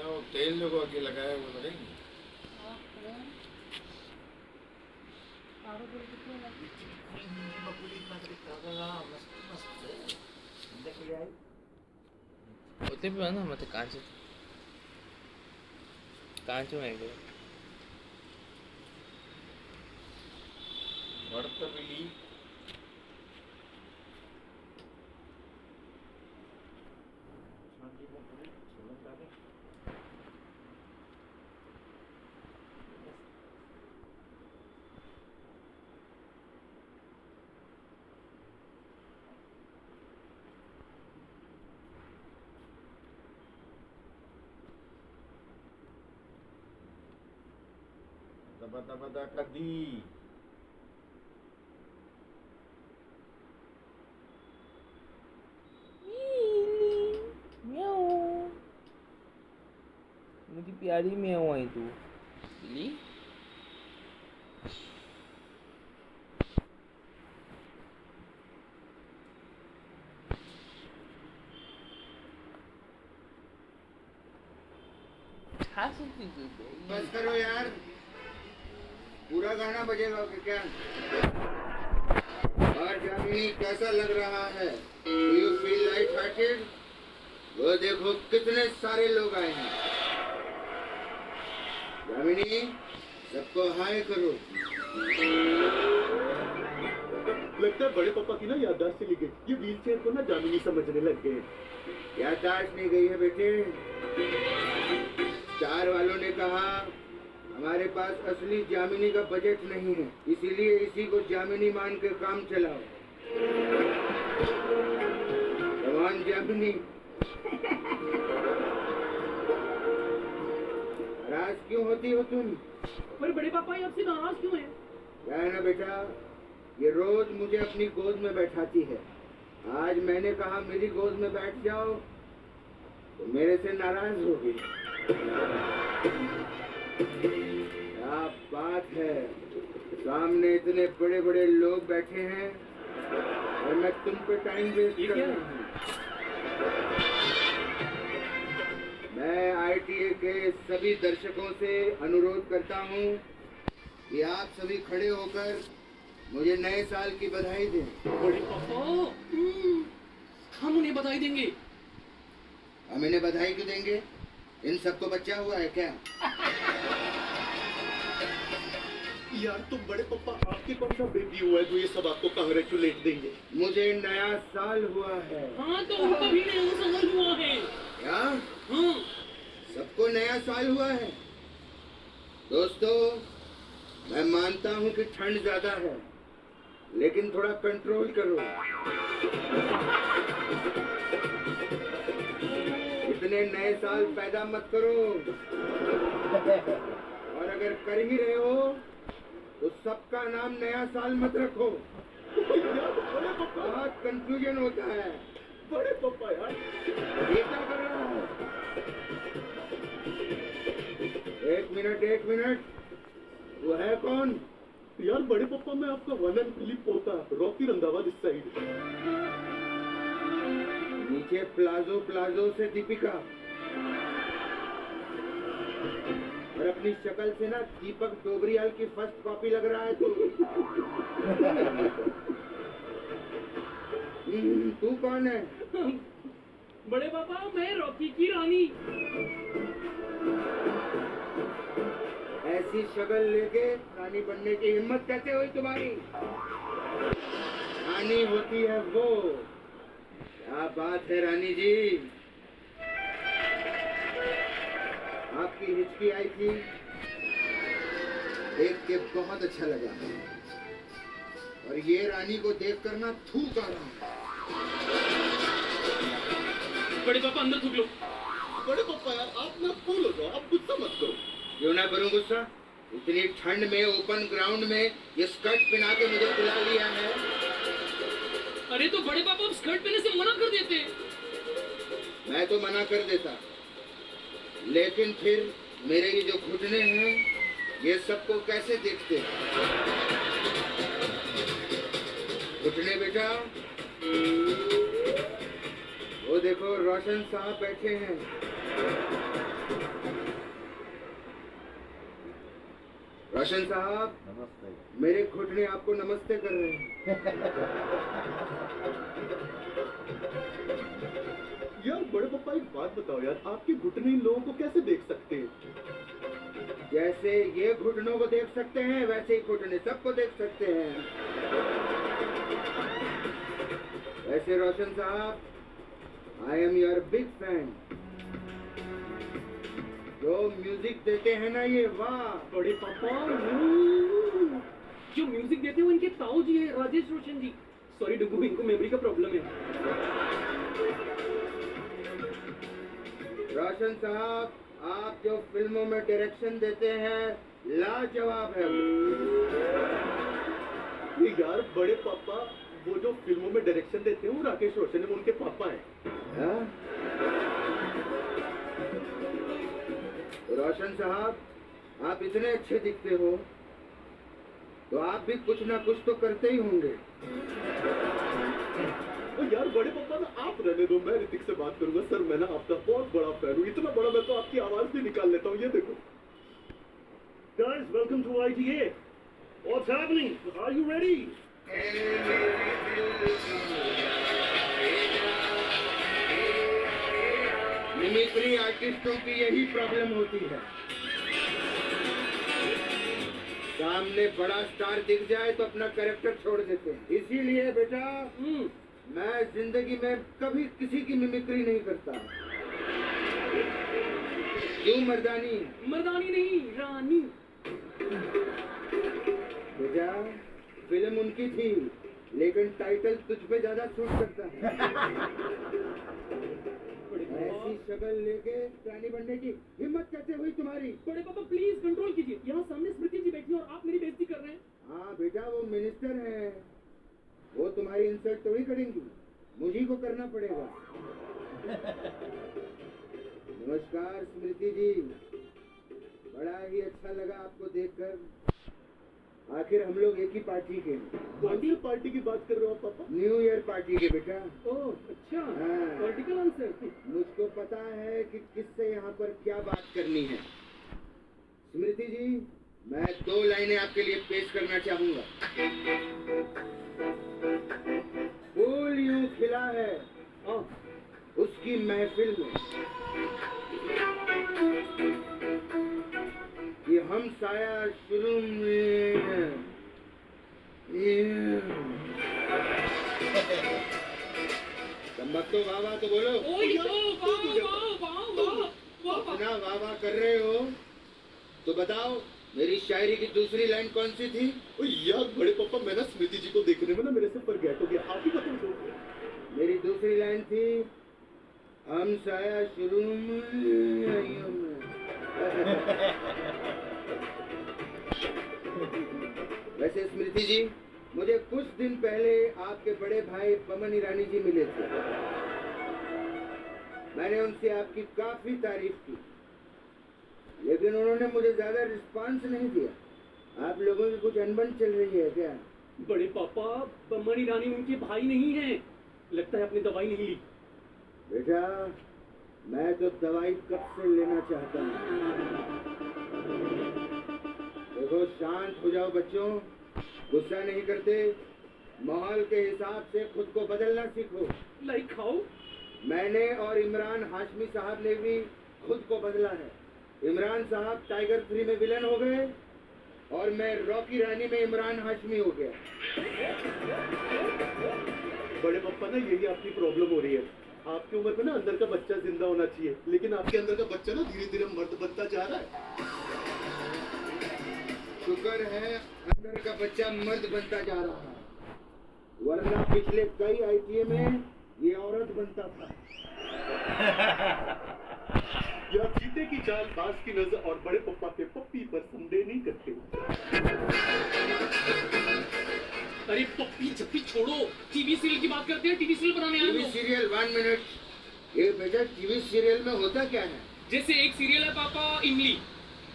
Speaker 15: वो तेल लोगों आगे लगाया वो लगाएंगे।
Speaker 8: होते भी ना मत कांच में गए
Speaker 15: वड़तबिली daba kadi
Speaker 8: मेरी प्यारी में आई तू बिल्ली
Speaker 15: बस करो यार, पूरा गाना बजेगा क्या? और जामिनी कैसा लग रहा है? Do you feel light-hearted? वो देखो कितने सारे लोग आए हैं। जामिनी सबको हाय करो।
Speaker 2: लगता है बड़े पापा की ना याददाश्त चली गई। ये व्हीलचेयर को ना जामिनी समझने लग गए।
Speaker 15: याददाश्त नहीं गई है बेटे। चार वालों ने कहा हमारे पास असली जामिनी का बजट नहीं है, इसीलिए इसी को जामिनी मान के काम चलाओ। भगवान जामिनी नाराज क्यों होती हो तुम?
Speaker 13: पर बड़े पापा ये आपसे नाराज क्यों हैं?
Speaker 15: क्या है ना बेटा, ये रोज मुझे अपनी गोद में बैठाती है। आज मैंने कहा मेरी गोद में बैठ जाओ तो मेरे से नाराज हो गई। क्या बात है, सामने इतने बड़े बड़े लोग बैठे हैं और मैं तुम पे टाइम वेस्ट कर रहा हूँ। मैं ITA के सभी दर्शकों से अनुरोध करता हूँ कि आप सभी खड़े होकर मुझे नए साल की बधाई दें।
Speaker 13: बड़े पापा हम उन्हें बधाई देंगे।
Speaker 15: हम इन्हें बधाई क्यों देंगे? इन सबको बच्चा हुआ है क्या?
Speaker 2: यार तुम बड़े पापा आपके कौन सा बेबी हुआ है जो ये सब आपको कांग्रेचुलेट देंगे?
Speaker 15: मुझे नया साल हुआ है।
Speaker 13: हाँ तो उनका भी नया साल हुआ है।
Speaker 15: क्या?
Speaker 13: हाँ
Speaker 15: सबको नया साल हुआ है। दोस्तों मैं मानता हूँ कि ठंड ज्यादा है, लेकिन थोड़ा कंट्रोल करो। इतने नए साल पैदा मत करो, और अगर कर ही रहे हो तो सबका नाम नया साल मत रखो। बहुत कंफ्यूजन होता है।
Speaker 2: बड़े पापा यार
Speaker 15: ये क्या कर रहा है? एक मिनट, वो है कौन?
Speaker 2: यार बड़े पापा मैं आपका वन एंड ओनली पोता रॉकी रंधावा दिस साइड।
Speaker 15: नीचे प्लाजो से दीपिका, और अपनी शक्ल से ना दीपक डोबरियाल की फर्स्ट कॉपी लग रहा है तू कौन है?
Speaker 13: बड़े पापा मैं रॉकी की रानी।
Speaker 15: ऐसी शक्ल लेके रानी बनने की हिम्मत कैसे हुई तुम्हारी? रानी होती है वो। क्या बात है रानी जी, आपकी हिचकी आई थी, देख के बहुत अच्छा लगा, और ये रानी को देख कर ना थूक आ रहा।
Speaker 13: बड़े पापा अंदर थूक लो।
Speaker 2: बड़े पापा यार आप ना कूल हो जाओ, आप गुस्सा मत करो।
Speaker 15: क्यों ना करूं गुस्सा? इतनी ठंड में ओपन ग्राउंड में ये स्कर्ट पहना के मुझे बुला लिया है।
Speaker 13: अरे तो बड़े पापा स्कर्ट पहनने से मना कर देते।
Speaker 15: मैं तो मना कर देता, लेकिन फिर मेरे ये जो घुटने हैं ये सबको कैसे देखते हैं? घुटने बेटा, वो देखो रोशन साहब बैठे हैं। रोशन साहब
Speaker 16: नमस्ते।
Speaker 15: मेरे घुटने आपको नमस्ते कर रहे हैं।
Speaker 2: यार बड़े पापा एक बात बताओ यार, आपके घुटने इन लोगों को कैसे देख सकते हैं?
Speaker 15: जैसे ये घुटनों को देख सकते हैं वैसे ही घुटने सबको देख सकते हैं। वैसे रोशन साहब, I am your big fan. जो म्यूजिक देते हैं ना ये, वाह
Speaker 13: बड़े पापा जो म्यूजिक देते हैं वो इनके ताऊ जी है, राजेश रोशन जी। सॉरी डुगू, इनको मेमोरी का प्रॉब्लम है।
Speaker 15: रोशन साहब, आप जो फिल्मों में डायरेक्शन देते हैं लाजवाब है
Speaker 2: ये यार बड़े पापा, वो जो फिल्मों में डायरेक्शन देते हैं वो राकेश रोशन है, वो उनके पापा हैं।
Speaker 15: रोशन साहब, आप इतने अच्छे दिखते हो तो आप भी कुछ ना कुछ तो करते ही होंगे।
Speaker 2: यार बड़े पापा ना आप रहने दो, मैं ऋतिक से बात करूंगा। सर मैं ना आपका बहुत बड़ा फैन हूँ, इतना बड़ा मैं तो आपकी आवाज भी निकाल लेता हूँ। ये देखो।
Speaker 12: Guys, welcome to ITA. What's happening? Are you ready?
Speaker 15: Mimicry आर्टिस्टों की यही प्रॉब्लम होती है, सामने बड़ा स्टार दिख जाए तो अपना कैरेक्टर छोड़ देते हैं। इसीलिए बेटा मैं जिंदगी में कभी किसी की मिमिक्री नहीं करता। क्यों मर्दानी?
Speaker 13: मर्दानी नहीं, रानी।
Speaker 15: बेटा फिल्म उनकी थी लेकिन टाइटल तुझ पे ज्यादा सूट करता है। ऐसी शक्ल लेके रानी बनने की हिम्मत कैसे हुई तुम्हारी?
Speaker 13: बड़े पापा प्लीज कंट्रोल कीजिए, यहाँ सामने स्मृति जी बैठी है और आप मेरी बेइज्जती कर रहे हैं।
Speaker 15: हाँ बेटा, वो मिनिस्टर है, वो तुम्हारी इंसल्ट थोड़ी करेंगी, मुझे को करना पड़ेगा। नमस्कार स्मृति जी, बड़ा ही अच्छा लगा आपको देखकर। आखिर हम लोग एक ही पार्टी के।
Speaker 2: कौन सी पार्टी की बात कर रहे हो आप पापा?
Speaker 15: न्यू ईयर पार्टी के बेटा।
Speaker 13: ओह अच्छा,
Speaker 15: हाँ।
Speaker 13: Political answer.
Speaker 15: मुझको पता है कि किससे यहाँ पर क्या बात करनी है। स्मृति जी, मैं 2 लाइनें आपके लिए पेश करना चाहूंगा। फूल यूं खिला है उसकी महफिल में कि हम साया शुरू में तो वाह वाह तो बोलो। इतना वाह वाह कर रहे हो तो बताओ मेरी शायरी की दूसरी लाइन कौन सी थी?
Speaker 2: यार बड़े पापा, मैं ना स्मृति जी को देखने में ना मेरे से फॉरगेट हो गया, आप ही बता दो।
Speaker 15: मेरी दूसरी लाइन थी हम साया शुरू में। वैसे स्मृति जी, मुझे कुछ दिन पहले आपके बड़े भाई पमन ईरानी जी मिले थे। मैंने उनसे आपकी काफी तारीफ की, लेकिन उन्होंने मुझे ज्यादा रिस्पांस नहीं दिया। आप लोगों की कुछ अनबन चल रही है क्या?
Speaker 13: बड़े पापा, पमन ईरानी उनके भाई नहीं हैं, लगता है आपने दवाई नहीं ली।
Speaker 15: बेटा मैं तो दवाई कब से लेना चाहता हूँ। देखो शांत हो जाओ बच्चों, गुस्सा नहीं करते, माहौल के हिसाब से खुद को बदलना सीखो।
Speaker 13: Like how? मैंने
Speaker 15: और इमरान हाशमी साहब ने भी खुद को बदला है। इमरान साहब टाइगर 3 में विलन हो गए और मैं रॉकी रानी में इमरान हाशमी हो गया।
Speaker 2: बड़े पापा ना यही आपकी प्रॉब्लम हो रही है। आपकी उम्र में ना अंदर का बच्चा जिंदा होना चाहिए, लेकिन आपके अंदर का बच्चा ना धीरे धीरे मर्द बनता जा रहा है।
Speaker 15: शुक्र है अंदर का बच्चा मर्द बनता जा रहा है, वरना पिछले कई आईटीए में ये औरत बनता था।
Speaker 2: यार चीते की चाल, बाज की नजर और बड़े पप्पा के पप्पी पर संदेह नहीं करते।
Speaker 13: अरे पप्पी झप्पी छोड़ो, टीवी सीरियल की बात करते हैं। टीवी सीरियल बनाने आए
Speaker 15: टीवी
Speaker 13: लोग।
Speaker 15: Serial 1 minute. ये बेटा टीवी सीरियल में होता क्या है?
Speaker 13: जैसे एक सीरियल है पापा इमली।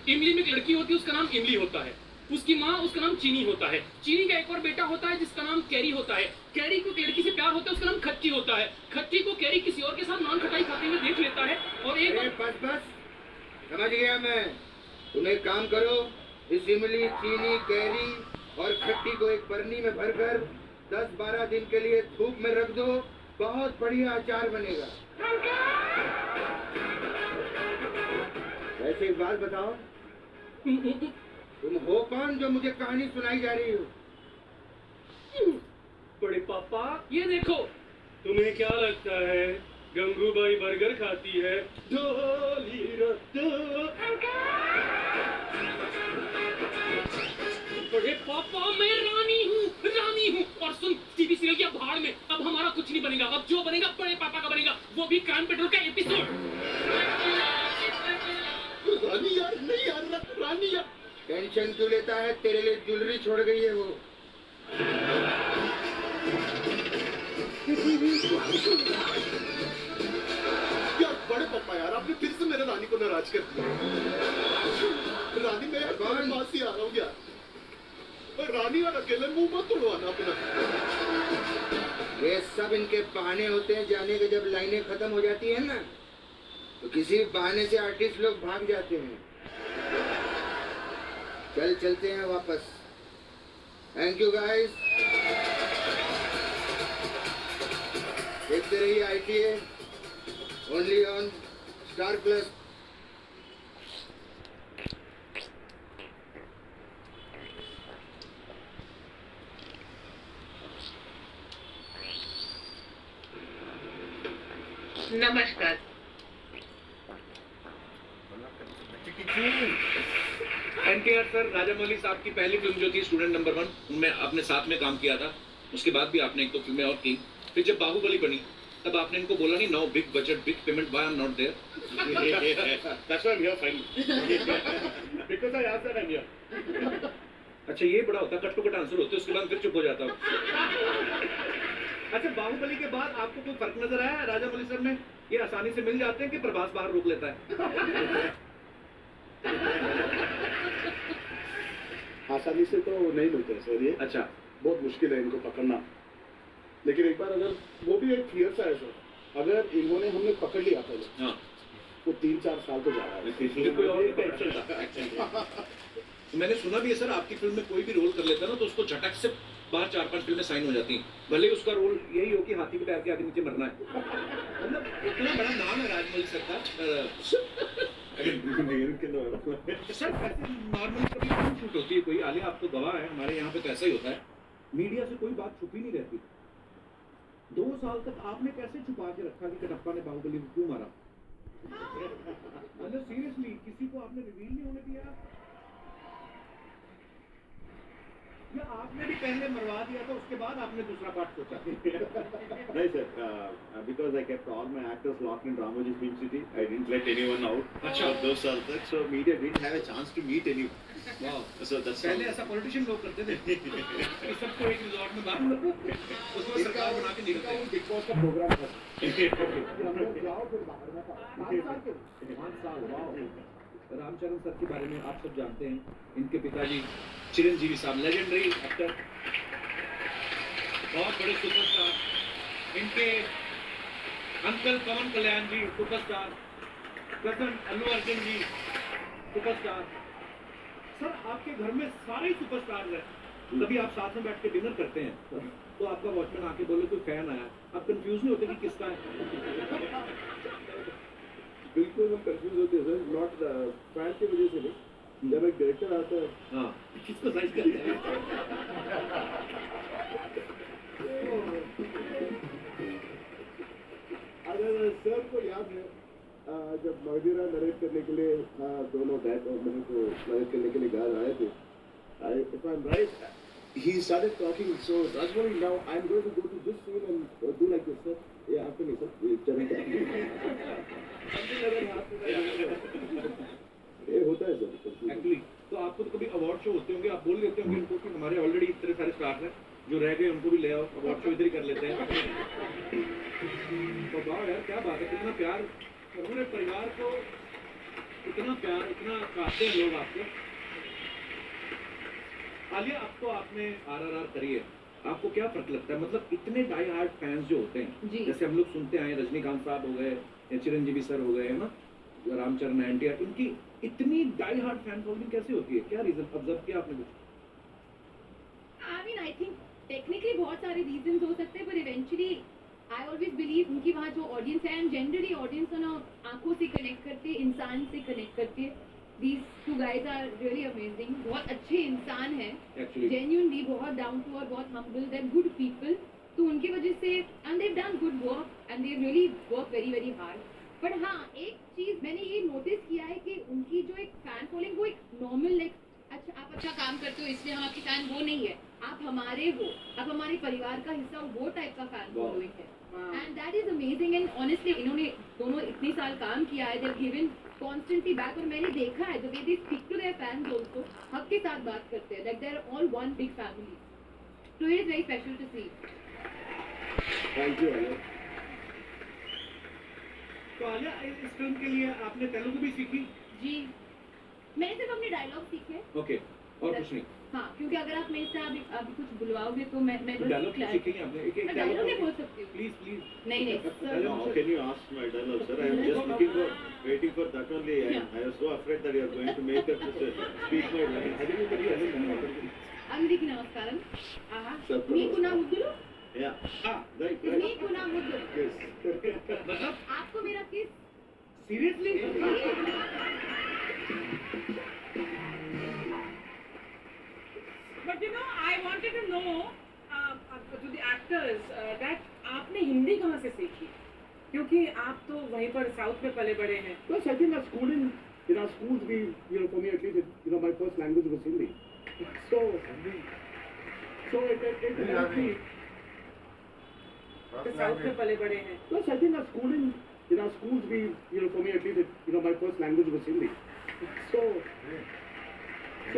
Speaker 13: इमली में एक लड़की होती है, उसका नाम इमली होता है। उसकी माँ, उसका नाम चीनी होता है। चीनी का एक और बेटा होता है जिसका नाम कैरी होता है। कैरी को एक लड़की से प्यार होता है, उसका नाम खट्टी होता है। खट्टी को कैरी किसी और के साथ नान खटाई खाते हुए देख लेता है और एक
Speaker 15: बस समझ गया मैं। तुम एक काम करो, इस इमली, चीनी, कैरी और खट्टी को एक बरनी में भरकर 10-12 दिन के लिए धूप में रख दो, बहुत बढ़िया अचार बनेगा। वैसे एक बात बताओ, तुम हो कौन जो मुझे कहानी सुनाई जा रही हो?
Speaker 13: बड़े पापा ये देखो, तुम्हें क्या लगता है गंगूबाई बर्गर खाती है? डोली रद्दो। बड़े पापा मैं रानी हूँ। और सुन, टीवी सीरियल की भाड़ में अब हमारा कुछ नहीं बनेगा। अब जो बनेगा बड़े पापा का बनेगा, वो भी क्राइम पेट्रोल का एपिसोड।
Speaker 15: रानी यार, नहीं यार, रानी यार। टेंशन क्यों लेता है? तेरे लिए ज्वेलरी छोड़ गई है वो।
Speaker 10: यार बड़े पापा यार, आपने फिर से मेरे रानी को नाराज कर दिया। रानी मैं यार पास ही आ रहा हूँ यार। रानी और अकेले मुंह मत तोड़वाना अपना।
Speaker 15: ये सब इनके बहाने होते हैं जाने के। जब लाइनें खत्म हो जाती है ना, तो किसी बहाने से आर्टिस्ट लोग भाग जाते हैं। चलते हैं वापस। Thank you guys. देखते रहिए ITA, only on star plus.
Speaker 16: नमस्कार।
Speaker 17: NTR सर, राजामौली साहब की पहली फिल्म जो थी स्टूडेंट नंबर 1, उनमें आपने साथ में काम किया था। उसके बाद भी आपने 1-2 फिल्में और की। फिर जब बाहुबली बनी तब आपने इनको बोला नहीं, no big budget big payment, why I am not there?
Speaker 10: That's why I'm here finally. Because I asked that I'm here.
Speaker 17: अच्छा ये बड़ा होता, कट टू कट आंसर होते, उसके बाद फिर चुप हो जाता हूँ। अच्छा, बाहुबली के बाद आपको कोई फर्क नजर आया राजामौली सर में? ये आसानी से मिल जाते हैं कि प्रभास बाहर रोक लेता है?
Speaker 10: आसानी से तो नहीं मिलते सर ये।
Speaker 17: अच्छा,
Speaker 10: बहुत मुश्किल है इनको पकड़ना। लेकिन एक बार अगर वो भी एक फियर सा है सर, अगर इन्होंने हमें पकड़ लिया पहले,
Speaker 17: हाँ,
Speaker 10: वो 3-4 साल तो जा रहा है।
Speaker 17: कोई और टेंशन था। मैंने सुना भी है सर, आपकी फिल्म में कोई भी रोल कर लेता है ना तो उसको झटक से बाहर 4-5 फिल्में साइन हो जाती हैं, भले ही उसका रोल यही हो कि हाथी के पैर के आगे नीचे मरना है। मतलब इतना बड़ा नाम है राजमौली सर का। सर वैसे नॉर्मली कभी फिल्म शूट होती है कोई, आलिया आप तो गवाह है, हमारे यहाँ पे तो ऐसा ही होता है, मीडिया से कोई बात छुपी नहीं रहती। 2 साल तक आपने कैसे छुपा के रखा कि कटप्पा ने बाहुबली को क्यों मारा? मतलब सीरियसली किसी को आपने रिवील नहीं होने दिया, या आपने भी पहले मरवा दिया था उसके बाद आपने दूसरा पार्ट सोचा?
Speaker 10: नहीं sir, because I kept all my actors locked in Ramoji Film City. I didn't let anyone out.
Speaker 17: अच्छा,
Speaker 10: 2 साल तक, so media didn't have a chance to meet anyone.
Speaker 17: Wow.
Speaker 10: So that's
Speaker 17: पहले ऐसा पॉलिटिशियन लोग करते थे कि सबको एक रिजॉर्ट में बांध दो, उसमें सरकार बना के निकलते हैं।
Speaker 6: बिग बॉस का प्रोग्राम था। हम लोग जाओ फिर बाहर में 5 साल के 5 साल। वाह।
Speaker 17: रामचरण सर के बारे में आप सब जानते हैं, इनके पिताजी चिरंजीवी साहब लेजेंडरी एक्टर, बहुत बड़े सुपरस्टार, इनके अंकल पवन कल्याण जी सुपरस्टार, कजन अल्लू अर्जुन जी सुपरस्टार। सर आपके घर में सारे ही सुपरस्टार हैं, कभी आप साथ में बैठ के डिनर करते हैं तो आपका वॉचमैन आके बोले कोई फैन आया, आप कंफ्यूज नहीं होते कि किसका है?
Speaker 10: बिल्कुल हम कंफ्यूज होते हैं सर, नॉट फैन की वजह से नहीं। जब एक डायरेक्टर आता है,
Speaker 17: हाँ, किसको साइज करते हैं?
Speaker 10: अगर सर को याद है, जब मगधीरा नरेट करने के लिए दोनों डैड और मैंने को नरेट करने के लिए घर आए थे, if I'm right, he started talking, so Rajmani, now I'm going to go to this scene and do like this, sir. Yeah, after me, sir. चलेगा। ये होता है सर
Speaker 17: एक्चुअली। तो आपको तो कभी अवार्ड शो होते होंगे, आप बोल लेते होंगे उनको कि हमारे ऑलरेडी इतने सारे स्टार्स हैं, जो रह गए उनको भी ले आओ, अवार्ड शो इधर ही कर लेते हैं। तो वाह यार, क्या बात है, कितना प्यार, पूरे परिवार को इतना प्यार, इतना चाहते हैं लोग आपको। आलिया, अब तो आपने RRR करी है, आपको क्या फर्क लगता है? मतलब इतने डाई हार्ड फैंस जो होते हैं, जैसे हम लोग सुनते आए, रजनीकांत साहब हो गए या चिरंजीवी सर हो गए, है ना, रामचरण, NTR, इनकी
Speaker 11: इतनी डाई हार्ड फैन फॉलोइंग कैसे होती है? क्या रीजन ऑब्जर्व किया आपने कुछ?
Speaker 3: I mean, I think technically बहुत सारे reasons हो सकते हैं, पर eventually I always believe उनकी वहाँ जो audience है, and generally audience ना आंखों से connect करते हैं, इंसान से connect करते हैं. These two guys are really amazing. बहुत अच्छे इंसान हैं.
Speaker 11: Actually.
Speaker 3: Genuinely बहुत down to earth, बहुत humble, they're good people. तो उनकी वजह से and they've done good work and they've really worked very very hard. पर हाँ, एक चीज मैंने ये नोटिस किया है कि उनकी जो एक फैन फॉलोइंग वो एक नॉर्मल लाइक अच्छा आप अच्छा काम करते हो इसलिए हम आपके फैन, वो नहीं है. आप हमारे हो, आप हमारे परिवार का हिस्सा हो, वो टाइप का फैन फॉलोइंग है. And that is amazing. And honestly इन्होंने दोनों इतने साल काम किया है, they've given constantly back. और मैंने देखा है the way they speak to their fans also, हक के साथ बात करते हैं, like they're all one big family. So it is very special to see.
Speaker 11: Thank you Alia.
Speaker 17: तो आलिया इस फिल्म के लिए आपने तेलुगु भी सीखी?
Speaker 3: जी, मैंने सिर्फ अपने डायलॉग सीखे.
Speaker 11: ओके, और कुछ नहीं?
Speaker 3: हाँ, क्योंकि अगर आप मेरे से अभी कुछ बुलवाओगे तो मैं
Speaker 11: डायलॉग सीखेंगे आपने? एक
Speaker 3: डायलॉग नहीं बोल सकती हूँ.
Speaker 11: प्लीज
Speaker 3: नहीं
Speaker 16: How can you ask my dialogue, sir? I am just waiting for that only. I was so afraid that you are going to make us speak my line.
Speaker 3: అందరికీ నమస్కారం. మీకు నా ముద్దులు.
Speaker 16: Right.
Speaker 3: మీకు నా ముద్దులు.
Speaker 16: Yes.
Speaker 3: आपको मेरा किस?
Speaker 17: Seriously?
Speaker 9: But you know, I wanted to know to the actors that आपने हिंदी कहाँ से सीखी? क्योंकि आप तो वहीं पर साउथ में पले बड़े हैं.
Speaker 6: Plus, I think our schooling, in our schools, we, for me at least, my first language was Hindi. So it helped me.
Speaker 9: तो साउथ में पले बड़े हैं.
Speaker 6: Plus, I think our schooling, in our schools, we, for me at least, my first language was Hindi. So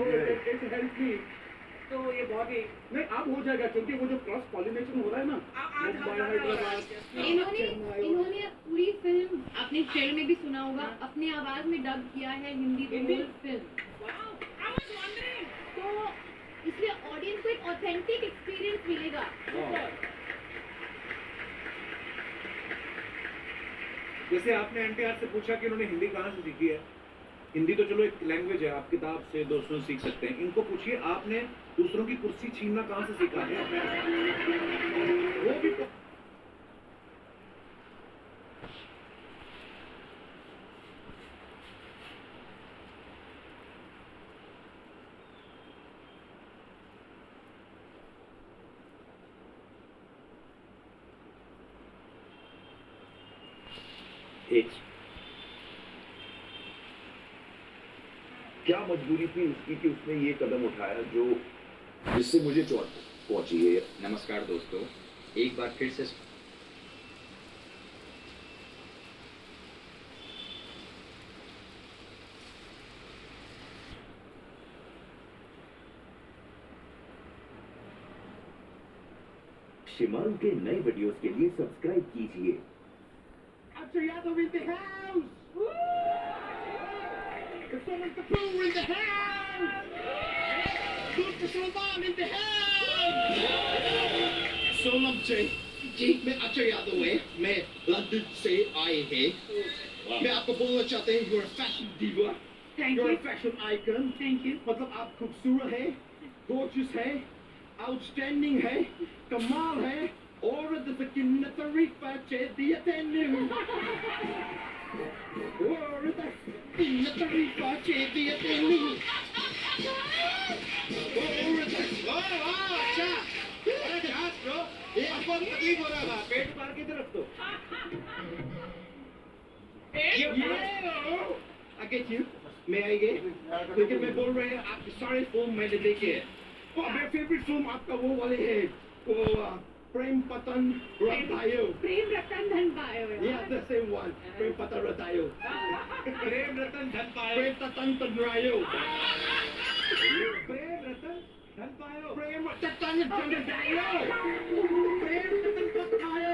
Speaker 6: it helped me.
Speaker 9: तो ये बहुत ही
Speaker 6: नहीं अब हो जाएगा क्योंकि वो जो क्रॉस पॉलिनेशन हो रहा है ना मुंबई हैदराबाद.
Speaker 3: इन्होंने पूरी फिल्म आपने ट्रेलर में भी सुना होगा अपनी आवाज में डब किया है हिंदी फिल्म. तो इसलिए ऑडियंस को एक ऑथेंटिक एक्सपीरियंस मिलेगा.
Speaker 11: जैसे आपने एनटीआर से पूछा कि उन्होंने हिंदी कहाँ से सीखी है. हिंदी तो चलो एक लैंग्वेज है, आप किताब से दोस्तों से सीख सकते हैं. इनको पूछिए आपने दूसरों की कुर्सी छीनना कहाँ से सीखा है. वो भी
Speaker 12: क्या मजबूरी थी उसकी कि उसने ये कदम उठाया जो जिससे मुझे चोट पहुंची है.
Speaker 18: नमस्कार दोस्तों, एक बार फिर से
Speaker 12: शिमारू के नए वीडियोस के लिए सब्सक्राइब कीजिए.
Speaker 6: Akshay Yadav in the house. Kasolam Kapoor in the house. Dr. Salman in the house.
Speaker 7: Sonam जी मैं अक्षय यादव है. मैं लंदन से आए हैं. मैं आपको बोलना चाहते हैं you're a fashion diva. You're a fashion icon.
Speaker 3: Thank you.
Speaker 6: मतलब आप खूबसूरत है, gorgeous है, outstanding है, कमाल है. औरत फकीन तरीफा चाहिए तेनू. औरत फकीन तरीफा चाहिए तेनू.
Speaker 7: अच्छा अरे खास ब्रो ये आपको तकलीफ हो रहा है. पेट मार के रख दो.
Speaker 6: I get you. मैं आएंगे लेकिन मैं बोल रहे हैं आपकी सारे फिल्म मैंने देखे हैं. और मेरा फेवरेट फिल्म आपका वो वाले है वो प्रेम पतन रतायो.
Speaker 3: प्रेम रतन धन पायो.
Speaker 6: Yeah, the same one. प्रेम पतन रतायो.
Speaker 17: प्रेम रतन धन पायो.
Speaker 6: प्रेम पतन तनरायो.
Speaker 17: प्रेम रतन धन पायो.
Speaker 6: प्रेम रतन तनरायो. प्रेम रतन पतायो.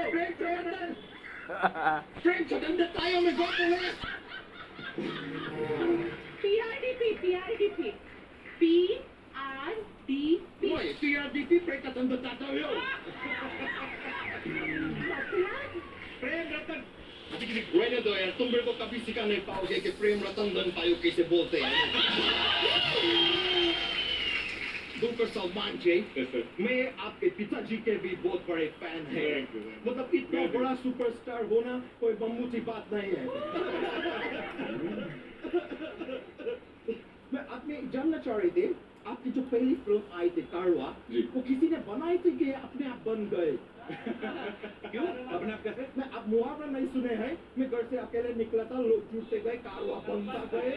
Speaker 6: प्रेम रतन ततायो में गो बोले.
Speaker 3: PRDP PRDP
Speaker 6: Prem Ratan ततायो.
Speaker 17: प्रेम रतन
Speaker 10: रहने दो यार, तुम मेरे को कभी सिखा नहीं पाओगे कि प्रेम रतन धन पायो कैसे बोलते हैं। डॉक्टर सलमान जी, मैं आपके पिताजी के भी बहुत बड़े फैन हैं। मतलब इतना बड़ा सुपरस्टार होना कोई मामूली बात नहीं है। मैं आपने जानना चाह रही थी, आपकी जो पहली फिल्म आई थी कारवा, वो किसी ने बनाई थी कि अपने आप बन गए? क्यों अपने आप कैसे? मैं आप मुहावरा नहीं सुने हैं, मैं घर से अकेले निकला था, लोग जुटते गए, कारवा बनता गए।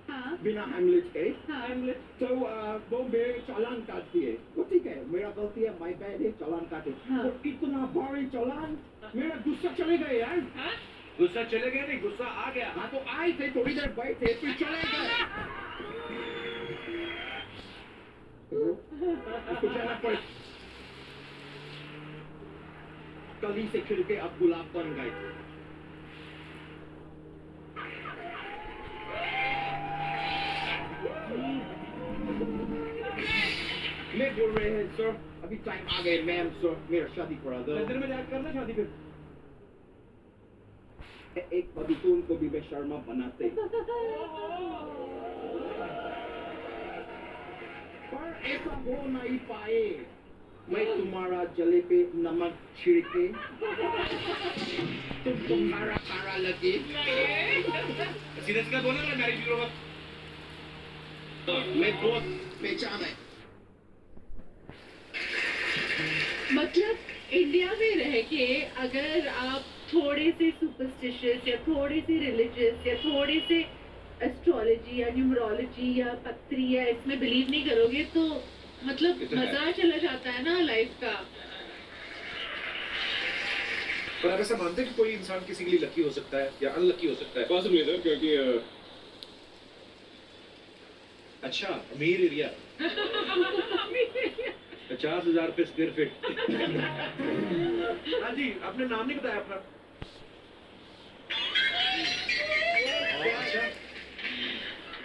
Speaker 3: हाँ।
Speaker 10: बिना हेमलेट के।
Speaker 3: हाँ।
Speaker 10: तो वो मेरे चालान काट दिए। वो ठीक है, मेरा गलती है, माय बैड है, चालान काटे।
Speaker 3: हाँ।
Speaker 10: और इतना भारी चालान, मेरा गुस्सा चले गए यार।
Speaker 17: गुस्सा चले गया नहीं, गुस्सा आ गया।
Speaker 10: हाँ तो आए थे, थोड़ी देर बैठे, फिर चले गए। इसको जाना पड़े। कली से खिल के अब गुलाब बन गए। मैं बोल रहे हैं सर, अभी टाइम आ गए मैम सर, मेरा शादी करा दो।
Speaker 17: मंदिर में जाकर करना शादी फिर।
Speaker 10: एक मधुसून को भी बेशर्मा बनाते। पर ऐसा हो नहीं पाए। मैं तुम्हारा जले पे नमक छिड़के, तुम तुम्हारा कारा लगे।
Speaker 17: सीधे सीधे बोलना ना मैरिज ब्यूरो का।
Speaker 10: मैं बहुत पहचान है।
Speaker 9: मतलब इंडिया में रह के अगर आप थोड़े से सुपरस्टिशियस या थोड़े से रिलीजियस या थोड़े से एस्ट्रोलॉजी या न्यूमरोलॉजी या पत्री या इसमें बिलीव नहीं करोगे तो मतलब मजा चला जाता है ना लाइफ का।
Speaker 12: पर आप ऐसा मानते हैं कि कोई इंसान किसी के लिए लकी हो सकता है या अनलकी हो सकता है?
Speaker 19: पॉसिबली सर, क्योंकि
Speaker 12: अच्छा, अमीर एरिया 50,000 रुपए स्क्वायर फीट। हाँ जी, आपने नाम नहीं बताया अपना।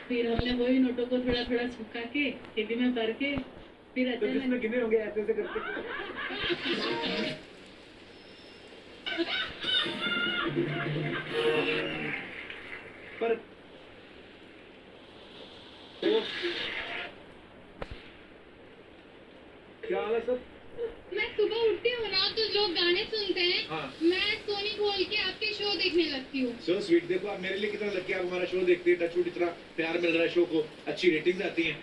Speaker 9: फिर हमने वही नोटों को थोड़ा थोड़ा छुपा के टीवी में भर के फिर
Speaker 12: तो जिसने गिने होंगे ऐसे ऐसे करके। पर तो क्या हाल है सर?
Speaker 3: मैं सुबह उठती हूँ ना तो लोग गाने सुनते हैं।
Speaker 12: हाँ।
Speaker 3: मैं सोनी खोल के आपके शो देखने लगती हूँ।
Speaker 12: सो स्वीट, देखो आप मेरे लिए कितना लकी, आप हमारा शो देखते हैं, टचवुड इतना प्यार मिल रहा है शो को, अच्छी रेटिंग्स आती हैं।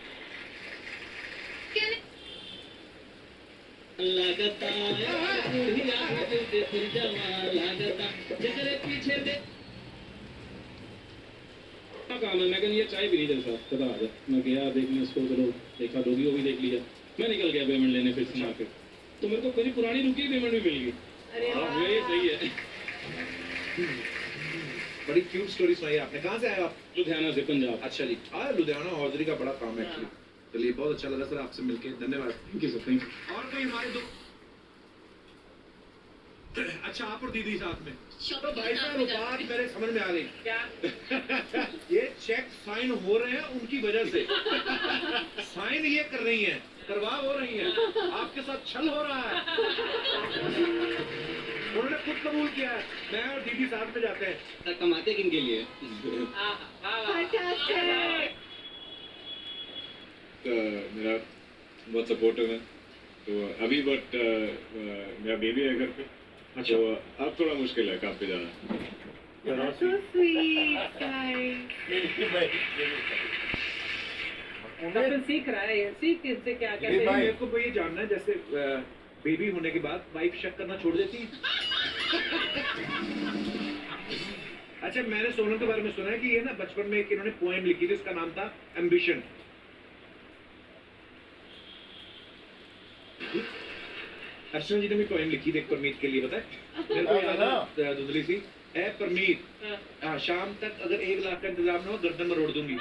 Speaker 1: लगता काम है। मैं कहूँ ये चाय भी नहीं जल साहब, पता आ जा। मैं गया देखने उसको, चलो देखा, डोगी वो भी देख लिया। मैं निकल गया पेमेंट लेने फिर से मार्केट, तो मेरे को कभी पुरानी रुकी पेमेंट भी मिल गई। ये सही है।
Speaker 12: बड़ी क्यूट स्टोरी सुनाई आपने। कहाँ से आए आप?
Speaker 1: लुधियाना से, पंजाब।
Speaker 12: अच्छा जी, लुधियाना हौजरी का बड़ा काम है एक्चुअली। चलिए, बहुत अच्छा लगा सर आपसे मिलके, धन्यवाद।
Speaker 1: Thank you sir, thank you.
Speaker 12: और कोई हमारे दो, अच्छा आप और दीदी साथ में। तो भाई साहब बात मेरे समझ में आ गई। क्या? ये चेक साइन हो रहे हैं उनकी वजह से। साइन ये कर रही हैं, करवा हो रही हैं, आपके साथ छल हो रहा है। उन्होंने खुद कबूल किया है। मैं और दीदी साथ में जाते हैं।
Speaker 1: सर कमाते किनके लिए?
Speaker 19: मेरा बहुत सपोर्टिव है, तो अभी बट मेरा बेबी है घर पे,
Speaker 12: अच्छा।
Speaker 19: तो अब थोड़ा मुश्किल है काम पे जाना।
Speaker 9: So sweet, guys.
Speaker 5: तो सीख रहा है, सीख इससे क्या कहते हैं।
Speaker 12: मेरे को ये जानना है, जैसे बेबी होने के बाद वाइफ शक करना छोड़ देती है? अच्छा, मैंने सोनम के बारे में सुना है कि ये ना बचपन में एक इन्होंने पोएम लिखी थी, उसका नाम था एम्बिशन। अर्चना जी ने भी पोएम लिखी थी एक परमीत के लिए, पता है? मेरे को याद है धुंधली सी, ए परमीत, शाम तक अगर 1 लाख का इंतजाम ना हो गर्दन में रोड़ दूंगी।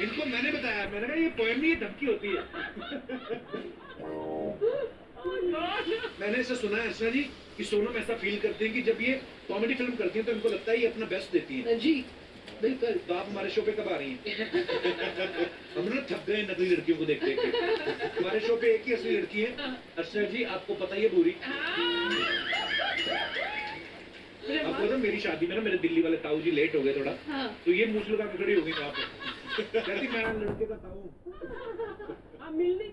Speaker 12: इनको मैंने बताया, मैंने कहा ये पोएम नहीं, ये धमकी होती है। मैंने ऐसा सुना है अर्चना जी कि सोनम ऐसा फील करते हैं कि जब ये कॉमेडी फिल्म करती हैं तो इनको लगता है ये अपना बेस्ट देती हैं।
Speaker 9: जी,
Speaker 3: बिल्कुल।
Speaker 17: तो आप हमारे शो पे कब आ रही हैं? हम ना थक गए नकली लड़कियों को देख देख के। हमारे शो पे एक ही असली लड़की है, अर्चना जी, आपको पता ही है पूरी। आपको पता मेरी शादी में ना मेरे दिल्ली वाले ताऊ जी लेट हो गए थोड़ा, तो ये मूछ लगा के खड़ी हो गई वहाँ पे। कहती मैं लड़के का ताऊ।
Speaker 13: मिलने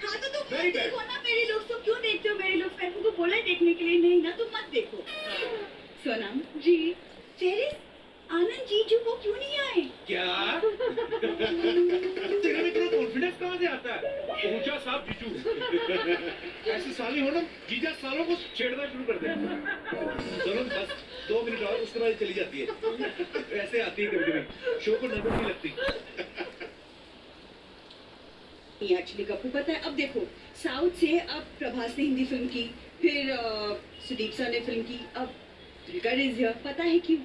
Speaker 9: हाँ तो तुम देखो ना मेरी लुक्स, तुम क्यों देखते हो मेरी लुक्स? मैंने तुमको बोला देखने के लिए, नहीं ना तुम मत देखो। सोनम जी, चेरिस आनंद जीजू वो क्यों नहीं आए?
Speaker 17: क्या? तेरे में इतना कॉन्फिडेंस कहाँ से आता है? ऊंचा साफ जीजू। ऐसी साली हो ना, जीजा सालों को छेड़ना शुरू कर दे। चलो बस 2 मिनट और, उसके बाद चली जाती है। ऐसे आती है कभी कभी, शो को नजर नहीं लगती।
Speaker 9: एक्चुअली कपूर पता है, अब देखो साउथ से अब प्रभास ने हिंदी फिल्म की, फिर सुदीप सर ने फिल्म की, अब दिलकर इज हियर। पता है क्यों?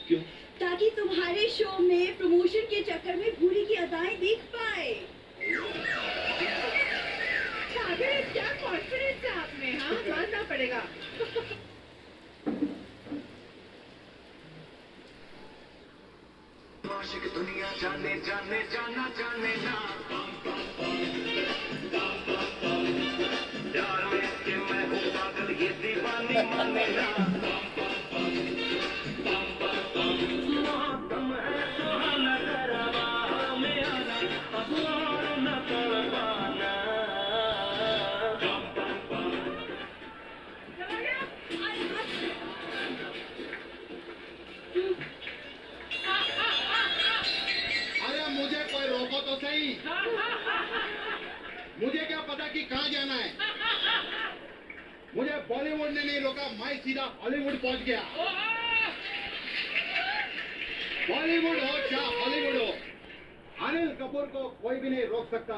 Speaker 17: क्यों?
Speaker 9: ताकि तुम्हारे शो में प्रमोशन के चक्कर में भूरी की अदाएं दिख पाए।
Speaker 3: सागर, क्या कॉन्फिडेंस है आप में? हाँ, मानना पड़ेगा।
Speaker 14: आशिक दुनिया जाने जाने जाना जाने ना, प्यार में के मैं हूँ पागल ये दीवानी माने ना। मातम है सुहाना करवा में आना, अब और न कर पाना।
Speaker 7: अरे मुझे कोई रोको तो सही। मुझे क्या पता कि कहाँ जाना है? मुझे बॉलीवुड ने नहीं रोका, मैं सीधा हॉलीवुड पहुंच गया। बॉलीवुड हो या हॉलीवुड हो, अनिल कपूर को कोई भी नहीं रोक सकता।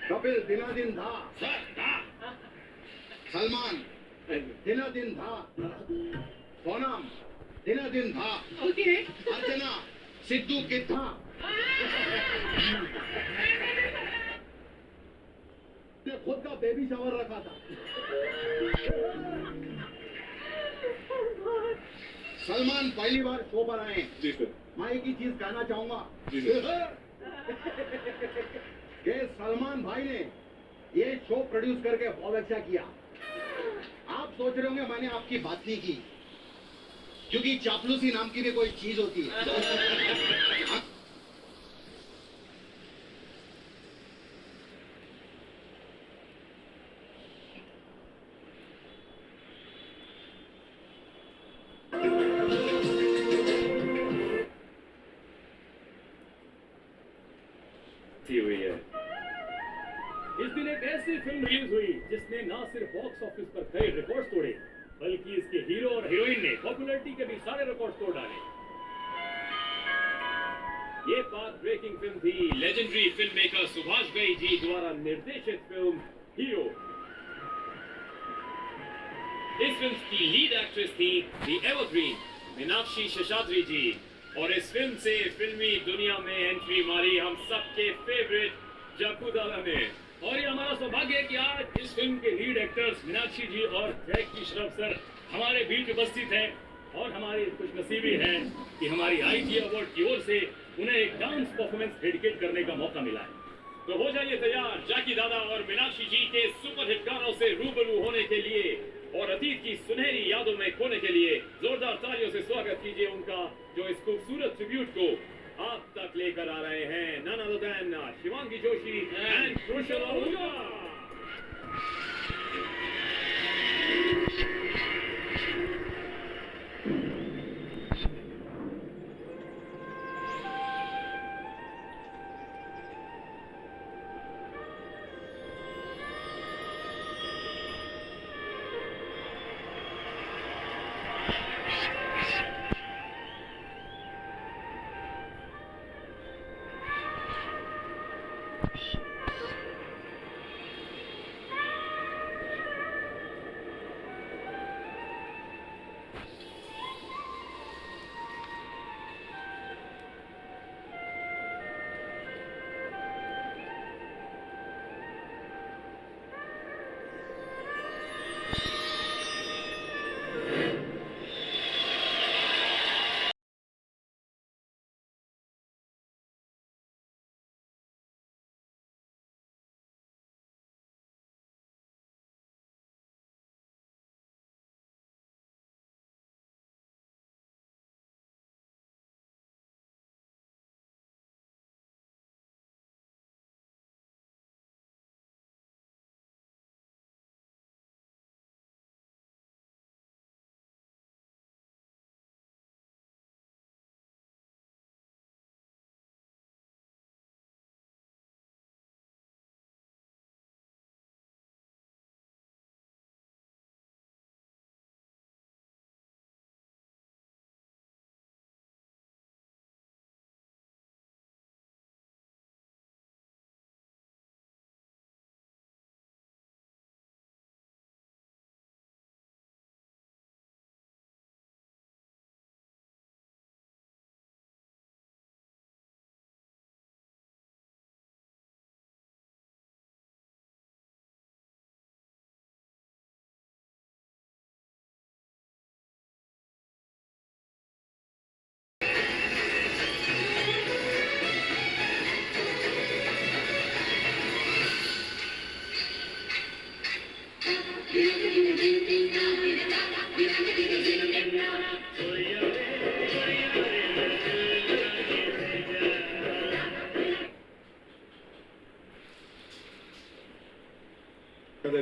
Speaker 7: कपिल दिनादिन था, सलमान दिनादिन था, सोनम दिनादिन था, अर्चना सिद्धू किड था। ने खुद का बेबी शावर रखा था। सलमान पहली बार शो पर आए।
Speaker 19: जी सर।
Speaker 7: मैं एक ही चीज कहना चाहूंगा
Speaker 19: जी सर।
Speaker 7: कि सलमान भाई ने ये शो प्रोड्यूस करके बहुत अच्छा किया। आप सोच रहे होंगे मैंने आपकी बात नहीं की, क्योंकि चापलूसी नाम की भी कोई चीज होती है।
Speaker 20: हुई है। इस दिन एक ऐसी फिल्म रिलीज हुई जिसने न सिर्फ बॉक्स ऑफिस पर कई रिकॉर्ड तोड़े, बल्कि इसके हीरो और हीरोइन ने पॉपुलैरिटी के भी सारे रिकॉर्ड तोड़ डाले। ये पाथ ब्रेकिंग फिल्म थी legendary film maker Subhash Ghai ji द्वारा निर्देशित फिल्म हीरो। इस फिल्म की लीड एक्ट्रेस थी दी एवरग्रीन मीनाक्षी शेषाद्री जी, और इस फिल्म से फिल्मी दुनिया में एंट्री मारी हम सबके फेवरेट जक्कूदादा ने। और ये हमारा सौभाग्य है कि आज इस फिल्म के लीड एक्टर्स मीनाक्षी जी और जैकी श्रॉफ सर हमारे बीच उपस्थित हैं, और हमारी खुशनसीबी है कि हमारी आईटी अवार्ड की ओर से उन्हें एक डांस परफॉर्मेंस डेडिकेट करने का मौका मिला है। तो हो जाइए तैयार जैकी दादा और मीनाक्षी जी के सुपरहिट गानों से रूबरू होने के लिए और अतीत की सुनहरी यादों में खोने के लिए जोरदार तालियों से स्वागत कीजिए उनका, जो इस खूबसूरत ट्रिब्यूट को आप तक लेकर आ रहे हैं none other than Shivangi Joshi and crucial Ahuja.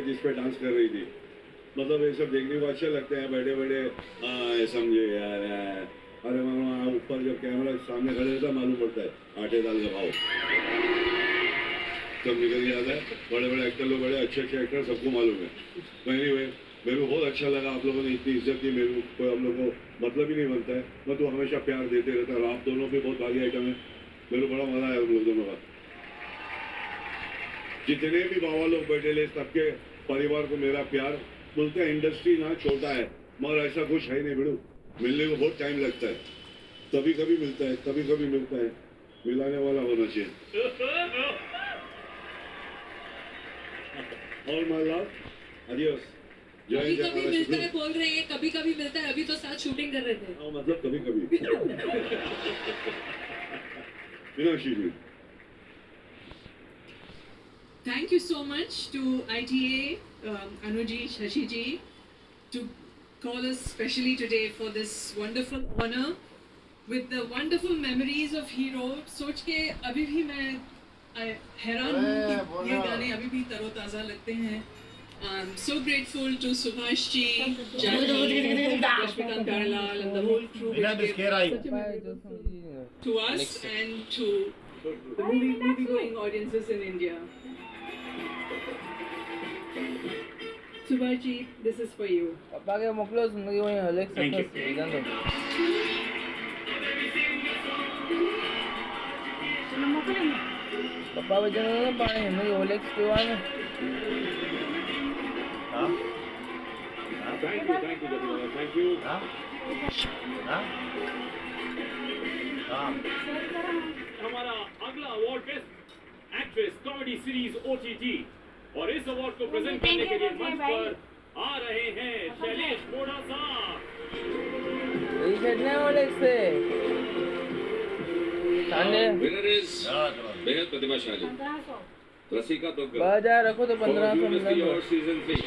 Speaker 10: जिस पे डांस कर रही थी, मतलब ये सब देखने को अच्छे लगते हैं, बड़े बड़े समझे यार। अरे वहाँ ऊपर जब कैमरा सामने खड़े रहता मालूम पड़ता है आटे दाल का भाव सब निकल जाता है। बड़े बड़े एक्टर लोग, बड़े अच्छे अच्छे एक्टर, सबको मालूम है। एनीवे, मेरे को बहुत अच्छा लगा, आप लोगों ने इतनी इज्जत दी। मेरे को हम लोग को मतलब ही नहीं बनता है, मैं तो हमेशा प्यार देते रहता है। आप दोनों भी बहुत भारी आइटम है, मेरे को बड़ा मजा आया हम लोग दोनों का। जितने भी बाबा लोग बैठे ले, सबके परिवार को मेरा प्यार। बोलते हैं इंडस्ट्री ना छोटा है, मगर ऐसा कुछ है नहीं बिड़ू, मिलने को बहुत टाइम लगता है। कभी कभी मिलता है, कभी कभी मिलता है, मिलाने वाला होना चाहिए। और माय लव, adios।
Speaker 21: कभी कभी मिलता है बोल रहे हैं, कभी कभी मिलता है। अभी तो साथ शूटिंग कर रहे थे।
Speaker 10: मतलब कभी कभी मीनाक्षी जी,
Speaker 21: Thank you so much to ITA, Anuji, Shashi ji, to call us specially today for this wonderful honor with the wonderful memories of Hero. सोच के अभी भी मैं हैरान हूँ कि ये गाने अभी भी तरोताज़ा लगते हैं। I'm so grateful to Subhash ji, Jackie, Rashmikant Pyarelal and the whole crew which gave such a memorable to us and to the movie-going audiences in India. Subhash ji, this is for you.
Speaker 8: पापा के मोकलो जिंदगी में Alex
Speaker 21: Thank you.
Speaker 8: पापा बजन ना पानी जिंदगी Alex के वाले
Speaker 10: थैंक यू धन्यवाद, थैंक यू।
Speaker 20: हमारा अगला award best actress comedy series OTT, और इस अवार्ड को प्रेजेंट करने के लिए मंच पर आ रहे हैं शैलेश मोड़ा साहब।
Speaker 19: विनर इज बेहद प्रतिभाशाली रसिका तो
Speaker 8: बाजार रखो तो 1500 मिला दो।
Speaker 19: और season 3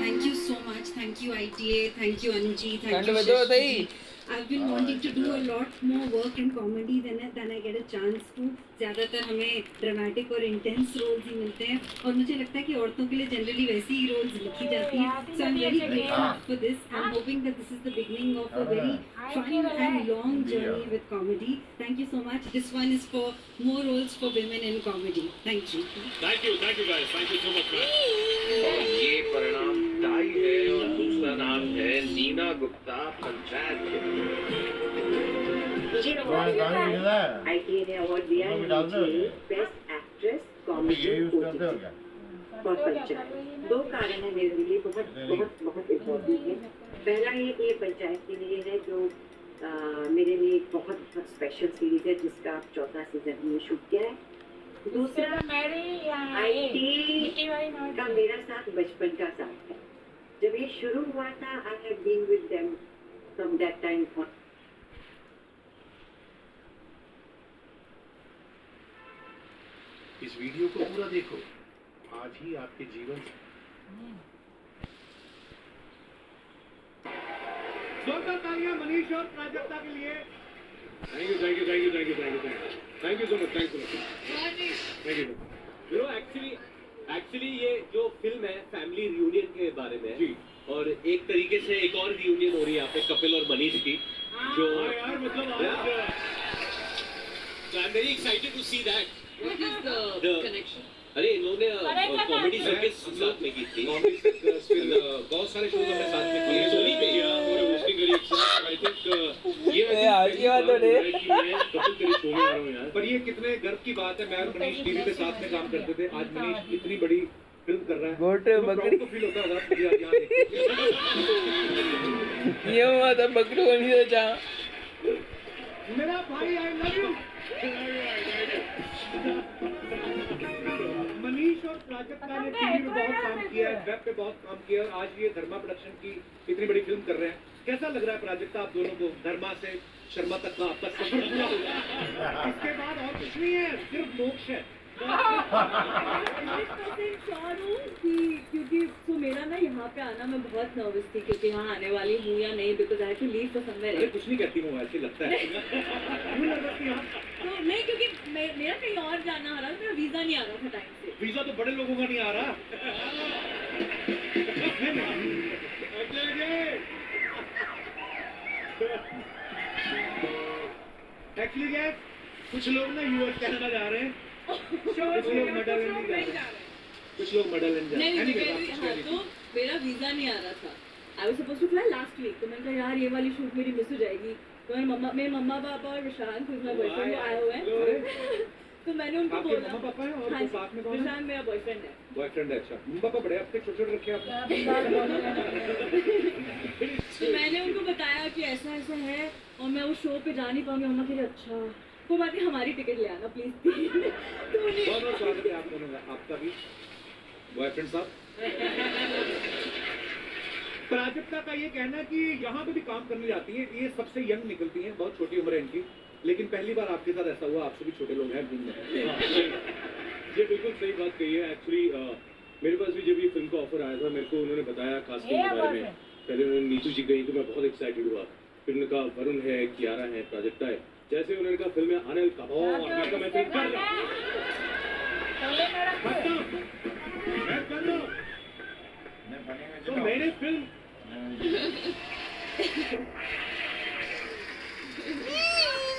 Speaker 22: Thank you so much. Thank you ITA. Thank you Anuji. Thank you
Speaker 8: Shashi.
Speaker 22: Shashi. I've been wanting to do a lot more work in comedy than I get a chance to. ज़्यादातर हमें dramatic और intense roles ही मिलते हैं, और मुझे लगता है कि औरतों के लिए जनरली वैसी ही रोल्स लिखी जाती हैं. So I'm very grateful for this. I'm hoping that this is the beginning of a very fun and long journey with comedy. Thank you so much. This one is for more roles for women in comedy. Thank you.
Speaker 20: Thank you guys. Thank you so much, man.
Speaker 18: ये परिणाम tie है और दूसरा नाम है नीना गुप्ता पंचायत के।
Speaker 22: मुझे award मिला है, ITA ने अवार्ड दिया है मुझे बेस्ट एक्ट्रेस कॉमेडी और पंचायत। दो कारण है मेरे लिए बहुत बहुत बहुत इम्पोर्टेंट है।
Speaker 2: पहला ये पंचायत के लिए है जो मेरे लिए एक बहुत स्पेशल सीरीज है जिसका अब 4था सीजन हमने शूट किया है। दूसरा IT का मेरा साथ बचपन का साथ है। जब ये शुरू हुआ था I have been with them from that time on.
Speaker 12: इस वीडियो को पूरा देखो, आज ही आपके जीवन से
Speaker 17: जोरदार तालियां मनीष और प्राजक्ता के लिए। Thank you so much, thank you.
Speaker 4: Actually ये जो फिल्म है फैमिली रियूनियन के बारे में जी, और एक तरीके से एक और रियूनियन हो रही है यहाँ पे कपिल और मनीष की, जो
Speaker 17: यार मतलब
Speaker 4: I am very excited to see that.
Speaker 21: What is the connection?
Speaker 4: अरे इन्होंने कॉमेडी सर्किस साथ में की थी, बहुत सारे शोज हमने साथ में किए, सोनी पे और होस्टिंग करी एक साथ। आई थिंक ये
Speaker 8: आज की बात हो रही है
Speaker 4: कि मैं कपिल तेरे शो में आ रहा हूँ यार।
Speaker 17: पर ये कितने गर्व की बात है, मैं और मनीष टीवी पे साथ में काम करते थे, आज मनीष इतनी बड़ी फिल्म कर रहा है,
Speaker 8: गोटे बकरी
Speaker 17: तो फील होता होगा मुझे आज यहाँ देख
Speaker 8: ये हुआ था बकरी बनी था जहाँ
Speaker 17: मेरा भाई आई लव यू। मनीष और प्राजक्ता ने टीवी में बहुत काम किया है, वेब पे बहुत काम किया है, आज ये धर्मा प्रोडक्शन की इतनी बड़ी फिल्म कर रहे हैं। कैसा लग रहा है प्राजक्ता आप दोनों को, धर्मा से शर्मा तक का आपका सफर पूरा हो गया, इसके बाद और कुछ नहीं है, सिर्फ मोक्ष है।
Speaker 22: श्योर हूँ कि क्योंकि तो मेरा ना यहाँ पे आना मैं बहुत नर्वस थी क्योंकि यहाँ आने वाली हूँ या नहीं, because I have to leave for somewhere.
Speaker 17: अरे कुछ नहीं कहती हूँ, ऐसे लगता है क्यों नर्वस थी यहाँ?
Speaker 22: तो नहीं, क्योंकि मेरा कहीं और जाना आ रहा था, मेरा वीजा नहीं आ रहा था टाइम से।
Speaker 17: वीजा तो बड़े लोगों का नहीं आ रहा। एक्चुअली क्या, कुछ लोग ना यूएस कनाडा जा रहे हैं, कुछ लोग मडलैंड जा रहे हैं, कुछ लोग मडलैंड जा रहे हैं।
Speaker 22: हाँ, तो मेरा वीजा नहीं आ रहा था। I was supposed to fly last week, तो मैंने कहा यार ये वाली शूट मेरी मिस हो जाएगी। तो मेरे मम्मा पापा और विशांत खुद मेरा बॉयफ्रेंड आए हुए हैं, तो मैंने उनको बोला
Speaker 17: मम्मा पापा हैं और साथ में कौन है?
Speaker 22: विशांत मेरा बॉयफ्रेंड है।
Speaker 17: बॉयफ्रेंड है, अच्छा। मम्मा पापा बड़े आपके छोटे छोटे रखे आपने।
Speaker 22: तो मैंने उनको बताया कि ऐसा ऐसा है और मैं उस शो पे जा नहीं पाऊंगी। मम्मा कह रही अच्छा वो बात है, हमारी टिकट ले आना प्लीज। तो
Speaker 17: बहुत बहुत स्वागत है आप दोनों का, आपका भी बॉयफ्रेंड साहब। प्राजक्ता का ये कहना है कि यहाँ पे भी काम करने जाती है, ये सबसे यंग निकलती हैं, बहुत छोटी उम्र है इनकी, लेकिन पहली बार आपके साथ ऐसा हुआ, आपसे भी छोटे लोग हैं दिन में।
Speaker 4: ये बिल्कुल सही बात कही है। एक्चुअली मेरे पास भी जब ये फिल्म का ऑफर आया था, मेरे को उन्होंने बताया कास्टिंग के बारे में, पहले उन्होंने नीतू जी कही तो मैं बहुत एक्साइटेड हुआ, फिर उन्होंने कहा वरुण है, कियारा है, प्राजक्ता है, जैसे उन्होंने कहा फिल्म में आने का मैं फिल्म कर रहा हूँ, तो मेरे फिल्म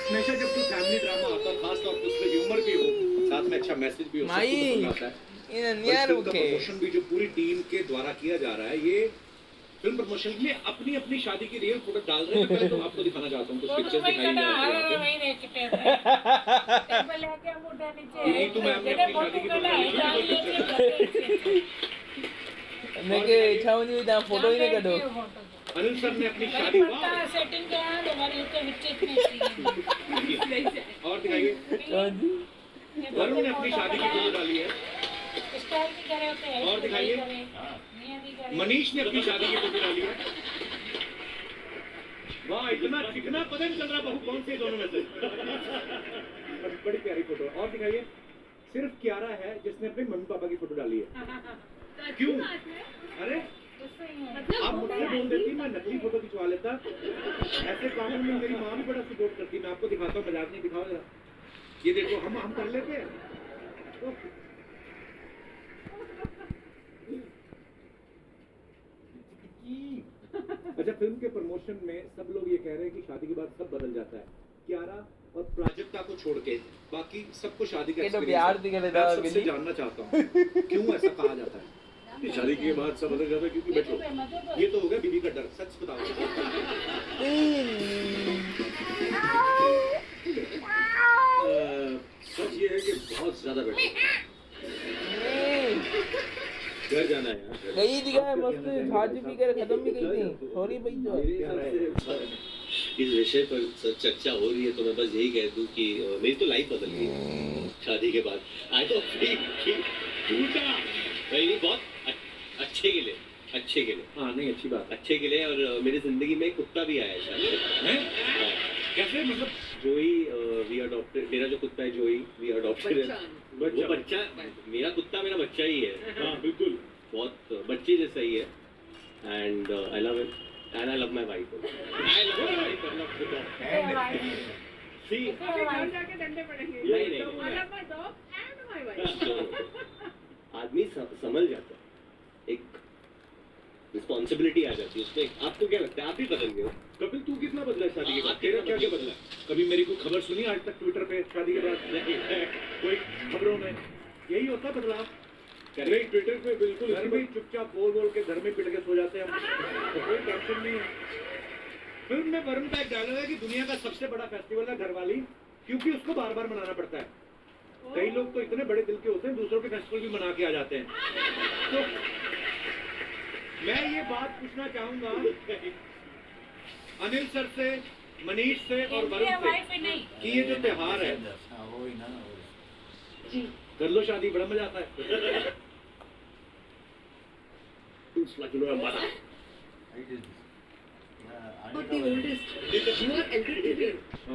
Speaker 17: हमेशा जब कोई फैमिली ड्रामा आता है, खास तौर पर उसमें ह्यूमर भी हो, साथ में अच्छा मैसेज भी हो, सब कुछ आता है। फिल्म का प्रमोशन भी जो पूरी टीम के द्वारा किया जा रहा है, ये फिल्म प्रमोशन के लिए अपनी अपनी शादी की रियल फोटो डाल रहे हैं। पहले तो आपको दिखाना चाहता हूँ, कुछ पिक्चर्स दिखाई जा रही है। तो मैं अपनी शादी की
Speaker 8: इच्छा मुझे फोटो ही नहीं करो।
Speaker 17: अनिल सर ने अपनी शादी
Speaker 9: सेटिंग
Speaker 17: और दिखाइए, वरुण ने अपनी शादी की फोटो डाली है, और दिखाइए, मनीष ने अपनी शादी की फोटो डाली है। वाह, इतना चिकना पता नहीं चल रहा बहू कौन से दोनों में से। बड़ी प्यारी फोटो, और दिखाइए, सिर्फ कियारा है जिसने अपने मम्मी पापा की फोटो डाली है। क्यों? अरे आप मुझसे बोल देती, मैं नकली फोटो खिंचवा लेता। ऐसे कामों में मेरी माँ भी बड़ा सपोर्ट करती। मैं आपको दिखाता हूँ, मजाक नहीं, दिखाओ जरा, ये देखो, हम कर लेते हैं। अच्छा, फिल्म के प्रमोशन में सब लोग ये कह रहे हैं कि शादी के बाद सब बदल जाता है। कियारा और प्राजक्ता को छोड़ के बाकी सबको शादी का एक्सपीरियंस है। सबसे जानना चाहता हूँ क्यों ऐसा कहा जाता है?
Speaker 16: शादी के बाद सब बदल जाता है क्योंकि बैठो,
Speaker 17: ये तो हो गया बीवी का डर। सच बताओ।
Speaker 16: सच ये है कि बहुत ज्यादा बैठो।
Speaker 4: घर जाना है यार।
Speaker 8: गई थी क्या मस्त झाजी पी कर खत्म भी गई थी। सॉरी भाई जो
Speaker 11: इस विषय पर चर्चा हो रही है तो मैं बस यही कह दूं कि मेरी तो लाइफ बदल गई शादी के बाद। आई तो नहीं बहुत अच्छे के लिए हाँ नहीं अच्छी बात अच्छे के लिए। और मेरी जिंदगी में कुत्ता भी आया शायद
Speaker 4: कैसे मतलब
Speaker 11: जोई वी अडॉप्टेड। मेरा जो कुत्ता है जोई वी अडॉप्टेड है। वो बच्चा मेरा कुत्ता मेरा बच्चा ही है।
Speaker 4: हाँ बिल्कुल
Speaker 11: बहुत बच्चे जैसा ही है। And I love it and I love my wife. I love my wife I love the dog. सी
Speaker 3: घर जाके डंडे पड़ेंगे।
Speaker 11: नहीं
Speaker 3: I love my dog and my wife.
Speaker 11: आदमी संभल जाता है। एक रिस्पॉन्सिबिलिटी आ जाती है उसमें। आपको क्या लगता है आप ही बदल गए हो?
Speaker 4: कपिल तू कितना बदला है शादी के बाद? तेरा क्या क्या बदला? कभी मेरी कोई खबर सुनी आज तक ट्विटर पे शादी के बाद? कोई खबरों में यही होता बदलाव। नहीं ट्विटर पे बिल्कुल घर में चुपचाप बोल के घर में पिट के सो जाते हैं हम। कोई टेंशन नहीं है। फिल्म में वरुण का एक डायलॉग है कि दुनिया का सबसे बड़ा फेस्टिवल है घरवाली, क्योंकि उसको बार बार मनाना पड़ता है। कई लोग तो इतने बड़े दिल के होते हैं दूसरों के फेस्टिवल भी मना के आ जाते हैं। तो मैं ये बात पूछना चाहूंगा अनिल सर से, मनीष से और वरुण से कि ये जो त्योहार है कर लो शादी, बड़ा मजा आता है।
Speaker 15: But the oldest, you are elder than me.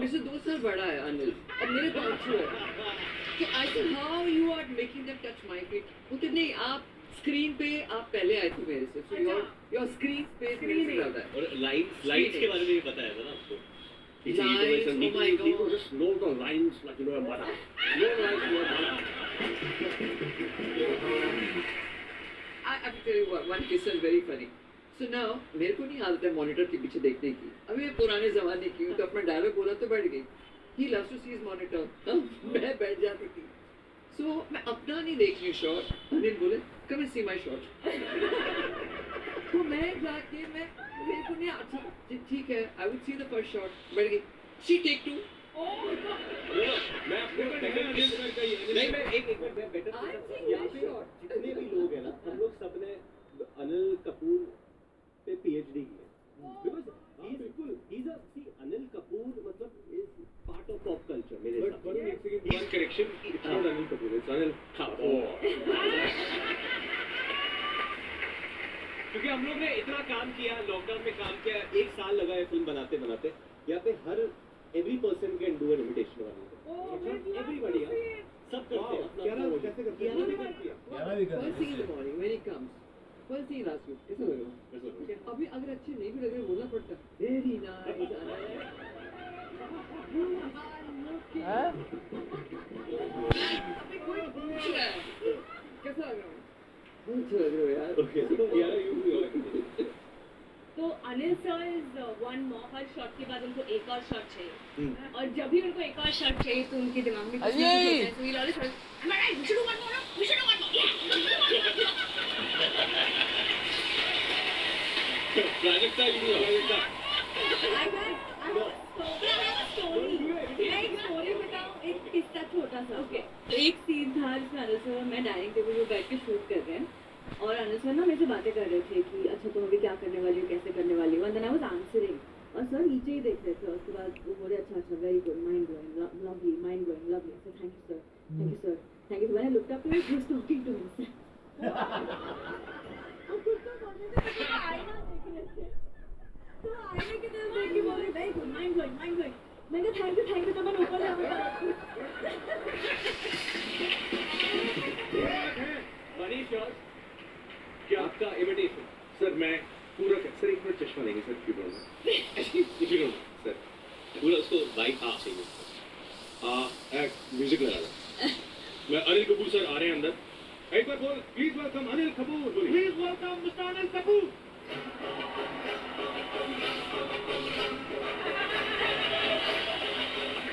Speaker 15: Mr. 2 साल बड़ा है अनिल और मेरे बाजू है। So I said how you are making them touch my feet? बोलते नहीं आप स्क्रीन पे आप पहले आए थे मेरे से। So your screen space मेरे से ज़्यादा है।
Speaker 11: और लाइट्स के बारे में भी पता है ना आपको?
Speaker 15: Lines, oh my God.
Speaker 11: People just know the lines like you know your mother. No lines, your mother.
Speaker 15: I will tell you one case is very funny. So now मेरे को नहीं आदत है मॉनिटर के पीछे देखने की। अभी मैं पुराने जमाने की हूँ तो अपना डायलॉग बोला तो बैठ गई। He loves to see his monitor. मैं बैठ जाती थी। So मैं अपना नहीं देख रही शॉट। अनिल बोले come and see my shot. तो मैं जाके मेरे को नहीं अच्छा ठीक है I would see the first shot. बैठ गई। She take 2.
Speaker 11: मैं अपने नहीं मैं एक बेटर यहाँ पे जितने भी लोग हैं ना हम लोग सबने अनिल कपूर पे पीएचडी की है। बिकॉज़ बिल्कुल अनिल कपूर मतलब is part of pop culture मेरे हिसाब से।
Speaker 4: One correction it's not Anil Kapoor it's Anil Kapoor.
Speaker 11: क्योंकि हम लोग ने इतना काम किया लॉकडाउन में काम किया 1 साल लगा है फिल्म बनाते यहाँ पे हर every person can do an imitation वाली एवरीबॉडी सब करते हैं कैसे करते हैं
Speaker 15: First thing in the morning when he comes. First thing last week. कैसा लगा? अभी अगर अच्छे नहीं भी लग रहे बोलना पड़ता। Very nice. कैसा लग रहा हूँ? अच्छा लग रहा है यार।
Speaker 11: Okay.
Speaker 3: तो Anil sir is one more her shot के बाद उनको एक और शॉट चाहिए और जब भी उनको एक और शॉट चाहिए तो उनके दिमाग में कुछ नहीं होता है so we'll always say am I right we should do one more we should do one more yeah
Speaker 11: Prajakta you do Prajakta
Speaker 3: I have a story मैं एक स्टोरी बताऊं एक किस्सा छोटा सा ओके तो एक सीन था जिसमें अनिल सर मैं डाइनिंग टेबल पे बैठ के शूट कर रहे हैं और अनिल सर ना मेरे से बातें कर रहे थे कि अच्छा तुम अभी क्या करने वाली हो कैसे करने वाली हो and then I was answering और सर नीचे ही देख रहे थे उसके बाद वो बोले अच्छा very good mind blowing lovely mind blowing lovely sir thank you sir when I looked up to him he was talking to me आईना देख रहे थे तो आईने की तरफ देख के बोले वेरी गुड माइंड ब्लोइंग मैंने थैंक यू तो मैंने ऊपर जाऊंगा
Speaker 11: मनीष और क्या आपका इमिटेशन सर मैं पूरा सर एक मिनट चश्मा लेंगे सर क्यों सर पूरा उसको वाइब आप चाहिए
Speaker 4: म्यूजिक लगा लो मैं अनिल कपूर सर आ रहे हैं अंदर एक बार बोल please welcome Anil Kapoor please welcome mister Anil Kapoor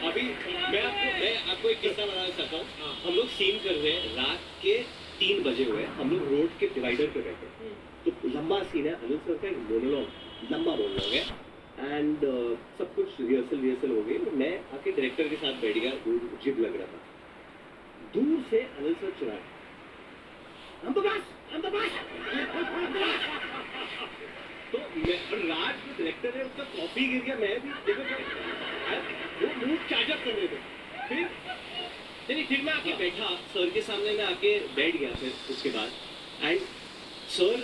Speaker 11: अभी मैं आपको एक किस्सा बताना चाहता हूँ हम लोग सीन कर रहे हैं रात के 3 बजे हुए हम लोग रोड के डिवाइडर पे बैठे तो लंबा सीन है अनिल सर का एक मोनोलॉग लंबा मोनोलॉग है एंड सब कुछ रिहर्सल हो गई मैं आके डायरेक्टर के साथ बैठ गया दूर जिद लग रहा था दूर से अनिल सर चुराए I'm the boss. तो मैं राज जो डायरेक्टर है उसका कॉपी गिर गया, मैं भी देखो वो मूड चार्जअप कर रहे थे। फिर मैं आके बैठा सर के सामने, मैं आके बैठ गया फिर उसके बाद एंड सर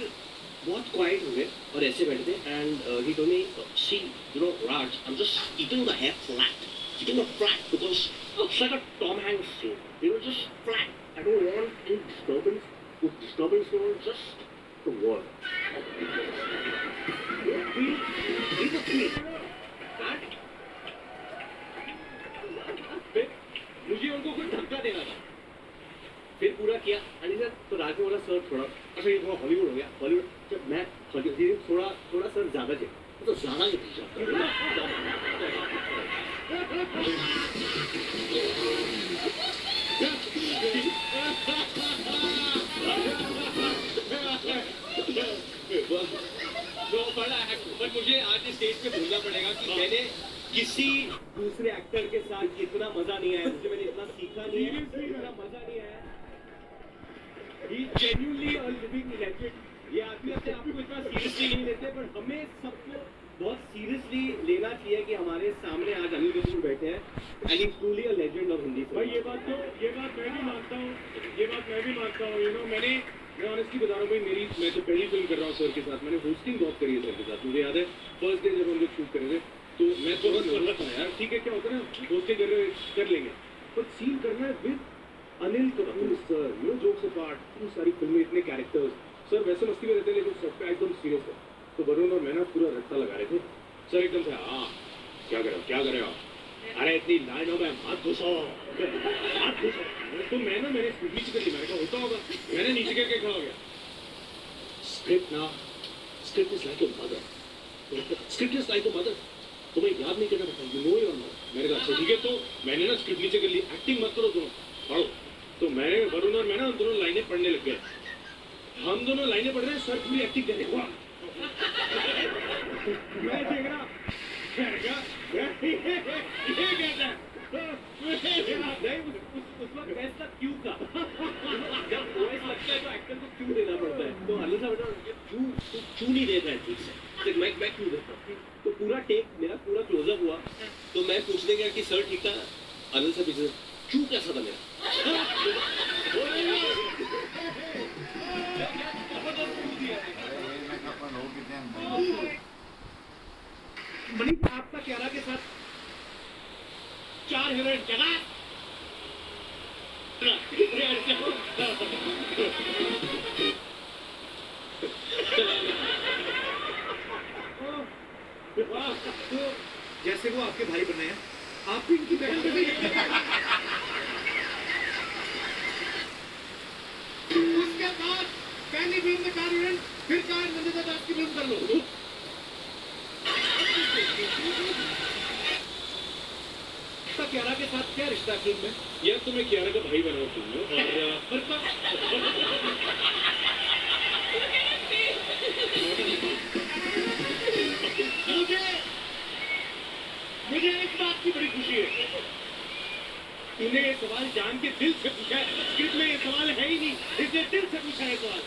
Speaker 11: बहुत क्वाइट हुए और ऐसे बैठे थे and he told me see you know Raj I am just keeping the hair flat because it's like a Tom Hanks scene you know just flat I don't want any disturbance just the word मुझे उनको कुछ धक्का देना था, फिर पूरा किया आणि सर तो राज ने बोला सर थोड़ा अच्छा ये थोड़ा हॉलीवुड हो गया, हॉलीवुड जब मैं थोड़ा सर ज्यादा थे तो ज्यादा ही पर मुझे आज इस स्टेज पे बोलना पड़ेगा कि मैंने किसी दूसरे एक्टर के साथ इतना मजा नहीं आया, मुझे मैंने इतना सीखा नहीं है, इतना मजा नहीं आया। He genuinely a living legend. ये आदमी अपने आप को इतना सीरियसली नहीं लेते, पर हमें सबको बहुत सीरियसली लेना चाहिए कि हमारे सामने आज अनिल कपूर बैठे हैं and he truly a legend of Hindi.
Speaker 4: भाई ये बात मैं भी मानता हूँ, यू नो मैं ऑनेस्टली बता रहा हूँ भाई, मैं तो पहली फिल्म कर रहा हूँ सर के साथ, मैंने होस्टिंग बहुत करी है सर के साथ। मुझे याद है फर्स्ट डे जब हम लोग शूट कर रहे थे तो मैं थोड़ा नर्वस था यार, ठीक है क्या होता है ना होस्टिंग कर लेंगे, पर सीन करना है with Anil Kapoor sir, you know jokes apart, इतनी सारी फिल्में, इतने कैरेक्टर्स, सर वैसे मस्ती में रहते हैं लेकिन सबका एकदम सीरियस है। तो वरुण और मैं ना पूरा रट्टा लगा रहे थे, सर एकदम से हाँ क्या कर रहे हो अरे इतनी लाइनों में हाथ घुसो। तो मैंने स्पीड नीचे कर ली, मैंने कहा होता होगा, मैंने नीचे करके खड़ा हो गया। Script is like a mother, तुम्हें याद नहीं करना पड़ता, यू नो योर मदर। मैंने कहा अच्छा ठीक है, तो मैंने ना स्क्रिप्ट नीचे कर ली, एक्टिंग मत करो तुम पढ़ो। तो मैंने वरुण और मैं ना हम दोनों लाइनें पढ़ने लग गए, हम दोनों लाइनें पढ़ रहे हैं, सर पूरी एक्टिंग कर रहे हैं। मैं देख रहा उस वक्त फैसला क्यों का जब वॉइस लगता है तो एक्टर को क्यों देना पड़ता है, तो अनिल साहब क्यों नहीं देता है ठीक से, मैं क्यों देता हूँ। तो पूरा टेक मेरा पूरा क्लोजअप हुआ, तो मैं पूछने गया कि सर ठीक था, अनिल साहब पीछे क्यों कैसा था मेरा मनीष आपका क्यारा के साथ 4 हीरोइन चला तो जैसे वो आपके भाई बने हैं, आप भी इनकी बहन बने। उसके बाद पहली फिल्म में 4 हीरोइन, फिर 4 नंदिता दास की फिल्म कर लो। कियारा के साथ क्या रिश्ता फिल्म में? यार तो मैं कियारा का भाई बना फिल्म में, और मुझे इस बात की बड़ी खुशी है, तूने ये सवाल जान के दिल से पूछा है, स्क्रिप्ट में ये सवाल है ही नहीं, इसलिए दिल से पूछा है सवाल।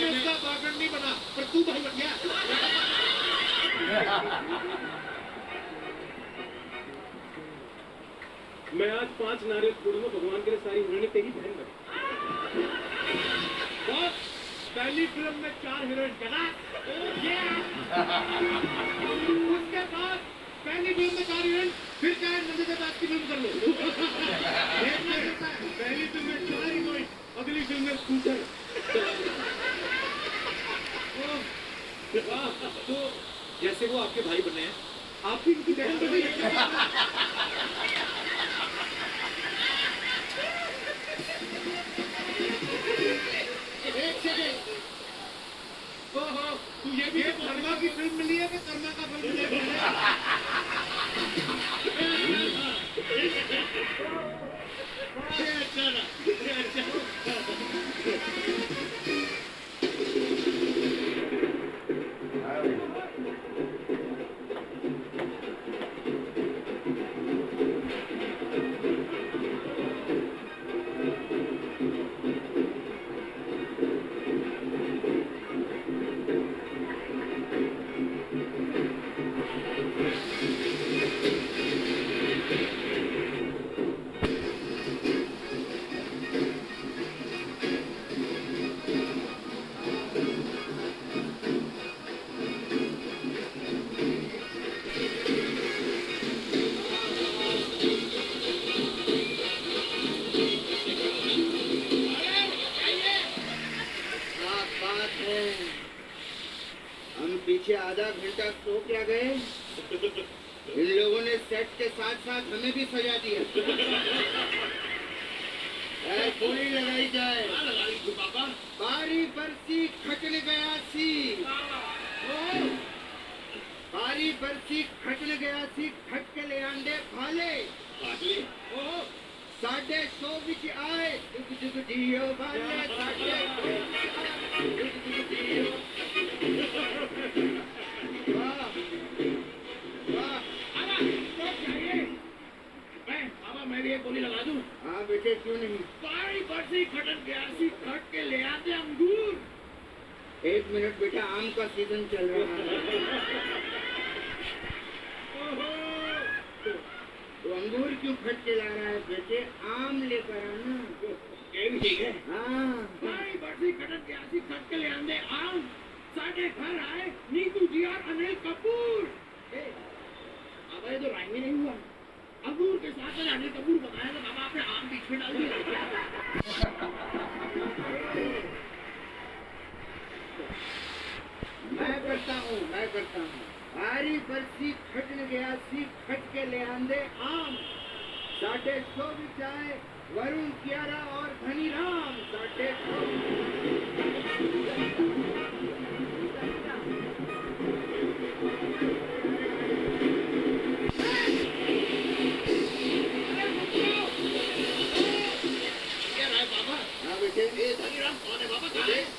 Speaker 4: इसका बागन नहीं बना, पर तू भाई बन गया। मैं आज 5 नारियल फोड़ूंगा भगवान के लिए, सारी हीरोइन तेरी बहन बनी। बस पहली फिल्म में 4 हीरोइन चला, उसके बाद पहली फिल्म में 4 हीरोइन, फिर 4 नंदिता दास की फिल्म कर लो। पहली फिल्म में 4 हीरोइन, अगली फिल्म में स्कूटर। तो जैसे वो आपके भाई बने हैं, आप भी इनकी बहन बनी। एक सेकंड, ओहो तू ये भी कर्मा की फिल्म मिली है कि कर्मा का फिल्म मिली है?
Speaker 7: पीछे आधा घंटा सो क्या गए? इन लोगों ने सेट के साथ साथ हमें भी सजा दिया। गोली लगाई जाए।
Speaker 11: बाबा
Speaker 7: बारी बरसी खटन गया सी, बारी बरसी खटन गया सी, खट के ले आंदे भाले ओ 150 विच आए, जुग जुग जियो भाले 150 जुग जुग जियो। वाह वाह,
Speaker 11: बाबा मैं भी एक गोली लगा दूं?
Speaker 7: हाँ बेटे क्यों नहीं।
Speaker 11: बारी बरसी खटन गया सी, खट के ले आते अंगूर।
Speaker 7: 1 मिनट बेटा, आम का सीजन चल रहा है। तो अंगूर क्यों खट के ला रहा है बेटे? आम लेकर आना।
Speaker 11: ठीक है।
Speaker 7: हाँ
Speaker 11: बारी बरसी खटन गया सी, खट के ले आंदे आम। साढ़े घर आए नीतू जी और अनिल कपूर। अब ये तो राइम ही नहीं हुआ। अंगूर के साथ मैंने अनिल कपूर बताया तो बाबा आपने आम बीच में डाल दिया।
Speaker 7: मैं करता हूँ। बारी बरसी खटन गया सी, खट के ले आंदे आम। 150 विच आए वरुण कियारा और धनी राम। 150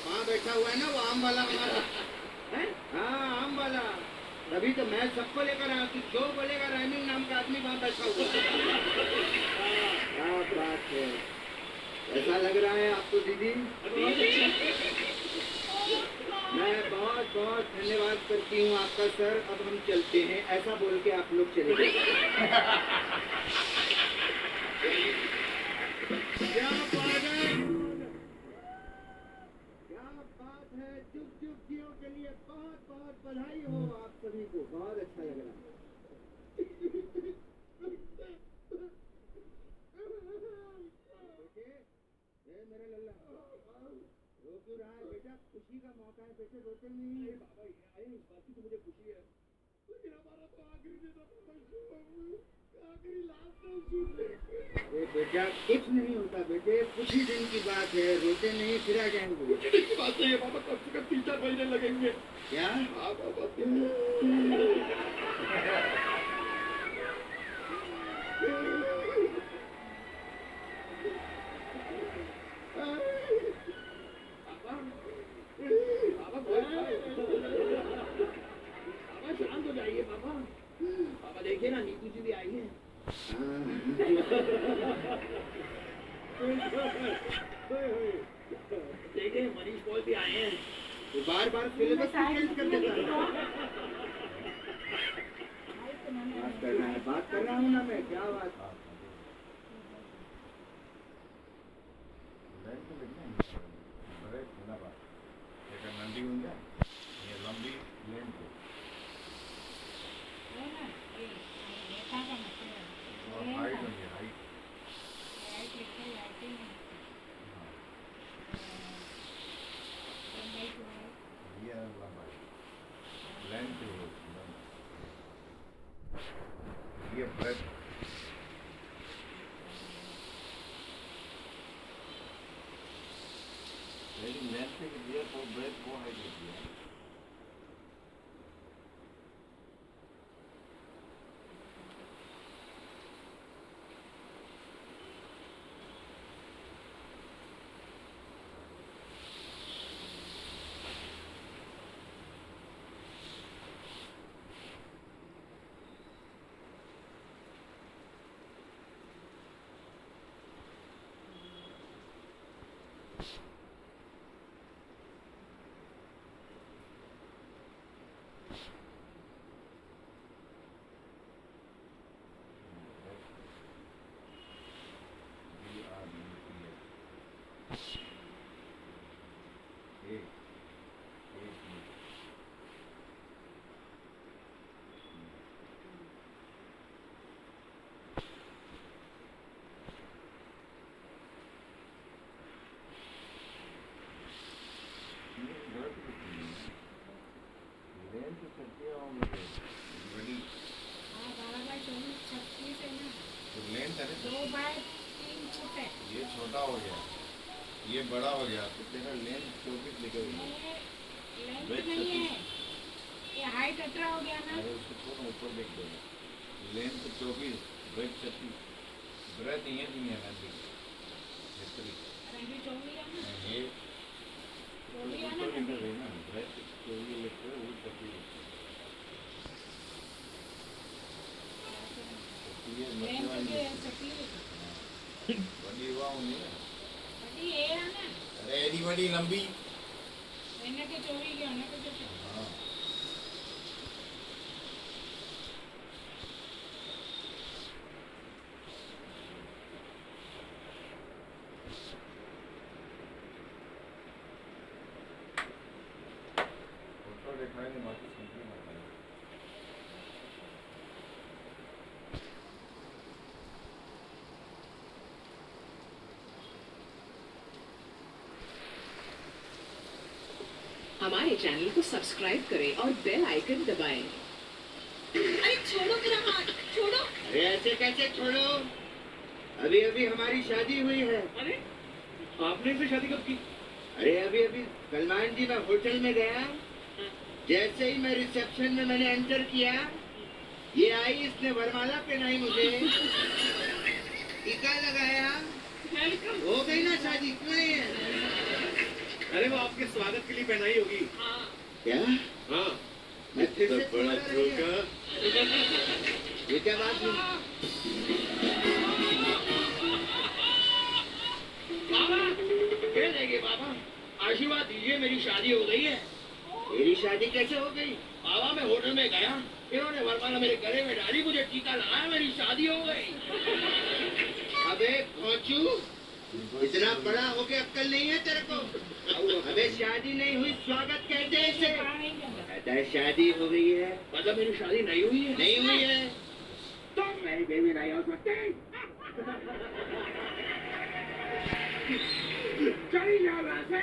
Speaker 7: वहाँ बैठा हुआ है ना वो आम वाला हमारा है। हाँ आम वाला, तभी तो मैं सबको लेकर आया। तू जो बोलेगा राइमिंग नाम का आदमी वहाँ बैठा हुआ है। क्या बात है, ऐसा लग रहा है आपको दीदी? मैं बहुत बहुत धन्यवाद करती हूँ आपका सर। अब हम चलते हैं, ऐसा बोल के आप लोग चले गए। क्या बात है, जुग जुग जियो के लिए बहुत बहुत बधाई हो आप सभी को। बहुत अच्छा लग रहा है। मेरे लल्ला रो क्यों रहा है बेटा? खुशी का मौका है बेटे, रोते नहीं।
Speaker 11: बाबा इस बात की तो मुझे खुशी है, लेकिन हमारा तो आखिरी दिन आखिरी लास्ट।
Speaker 7: बेटा कुछ नहीं होता बेटे, कुछ ही दिन की बात है, रोते नहीं फिर आ जाएंगे।
Speaker 11: कुछ दिन की बात नहीं है बाबा, कम से कम 3-4 महीने लगेंगे।
Speaker 7: क्या?
Speaker 11: हाँ बाबा। बाबा शांत हो जाइए बाबा। बाबा देखिए ना नीतू जी भी आई है। देखिए मनीष पॉल भी आए हैं।
Speaker 7: तो बार बार सिलेबस चेंज कर देता है। बात कर रहा हूँ ना मैं, क्या बात?
Speaker 10: नंदी होंगे ये लंबी लेन को हाइट होंगे, हाइट ये लंबाई लेंथ ये ब्रेथ। लेकिन लेंथ के लिए तो ब्रेथ वो हाइट होती है।
Speaker 16: बड़ी
Speaker 9: हाँ 12x24 है ना,
Speaker 16: तो लेंथ है ना,
Speaker 9: 2x3 फुट है।
Speaker 16: ये छोटा हो गया, ये बड़ा हो गया, तो तेरा लेंथ 24 निकलेगी।
Speaker 9: लेंथ नहीं है, ये हाइट 18 हो गया ना।
Speaker 16: अरे उसको थोड़ा ऊपर देख दो, लेंथ 24, ब्रेथ 36, ब्रेथ ये नहीं है ना,
Speaker 9: रंगी 24 है ना,
Speaker 16: ये
Speaker 9: 24 है
Speaker 16: ऊपर
Speaker 9: ना।
Speaker 16: निकल रही ना, ब्रेथ 24 लिखते हैं, वो 36 लिखते हैं। ये
Speaker 9: लेंथ
Speaker 16: मतलब
Speaker 9: के 36
Speaker 16: बड़ी हुआ होंगी ना,
Speaker 9: बड़ी है ना,
Speaker 16: अरे एडी बड़ी लंबी,
Speaker 9: मैंने के 24 के होने को जो
Speaker 16: हाँ फोटो दिखाएंगे, बाकी समझिए मत।
Speaker 1: हमारे चैनल को सब्सक्राइब करें और बेल आइकन दबाएं।
Speaker 9: अरे छोड़ो मेरा हाथ, छोड़ो।
Speaker 7: अरे ऐसे कैसे छोड़ो, अभी अभी हमारी शादी हुई है।
Speaker 17: अरे आपने इसे शादी कब की?
Speaker 7: अरे अभी अभी सलमान जी, मैं होटल में गया, जैसे ही मैं रिसेप्शन में मैंने एंटर किया, ये आई, इसने वरमाला पहनाई मुझे, टीका लगाया, हो गई ना शादी, क्यों नहीं है?
Speaker 17: अरे वो आपके स्वागत के लिए पहनाई होगी।
Speaker 7: क्या?
Speaker 17: हाँ,
Speaker 7: मैं फिर से
Speaker 16: बड़ा धोखा।
Speaker 7: ये क्या बात हुई?
Speaker 12: बाबा कह देंगे, बाबा आशीर्वाद दीजिए, मेरी शादी हो गई है।
Speaker 7: मेरी शादी कैसे हो गई?
Speaker 12: बाबा मैं होटल में गया, इन्होंने वरमाला मेरे गले में डाली, मुझे टीका लगाया, मेरी शादी हो गई।
Speaker 7: अबे पहुंचू, इतना बड़ा हो के अक्कल नहीं है तेरे को? अबे शादी नहीं हुई, स्वागत कहते हैं इसे। कहता है शादी हो गई है,
Speaker 12: मतलब मेरी शादी नहीं हुई है?
Speaker 7: नहीं हुई है
Speaker 12: तो मेरी बेबी नहीं हो सकती। चली जाओ यहाँ से।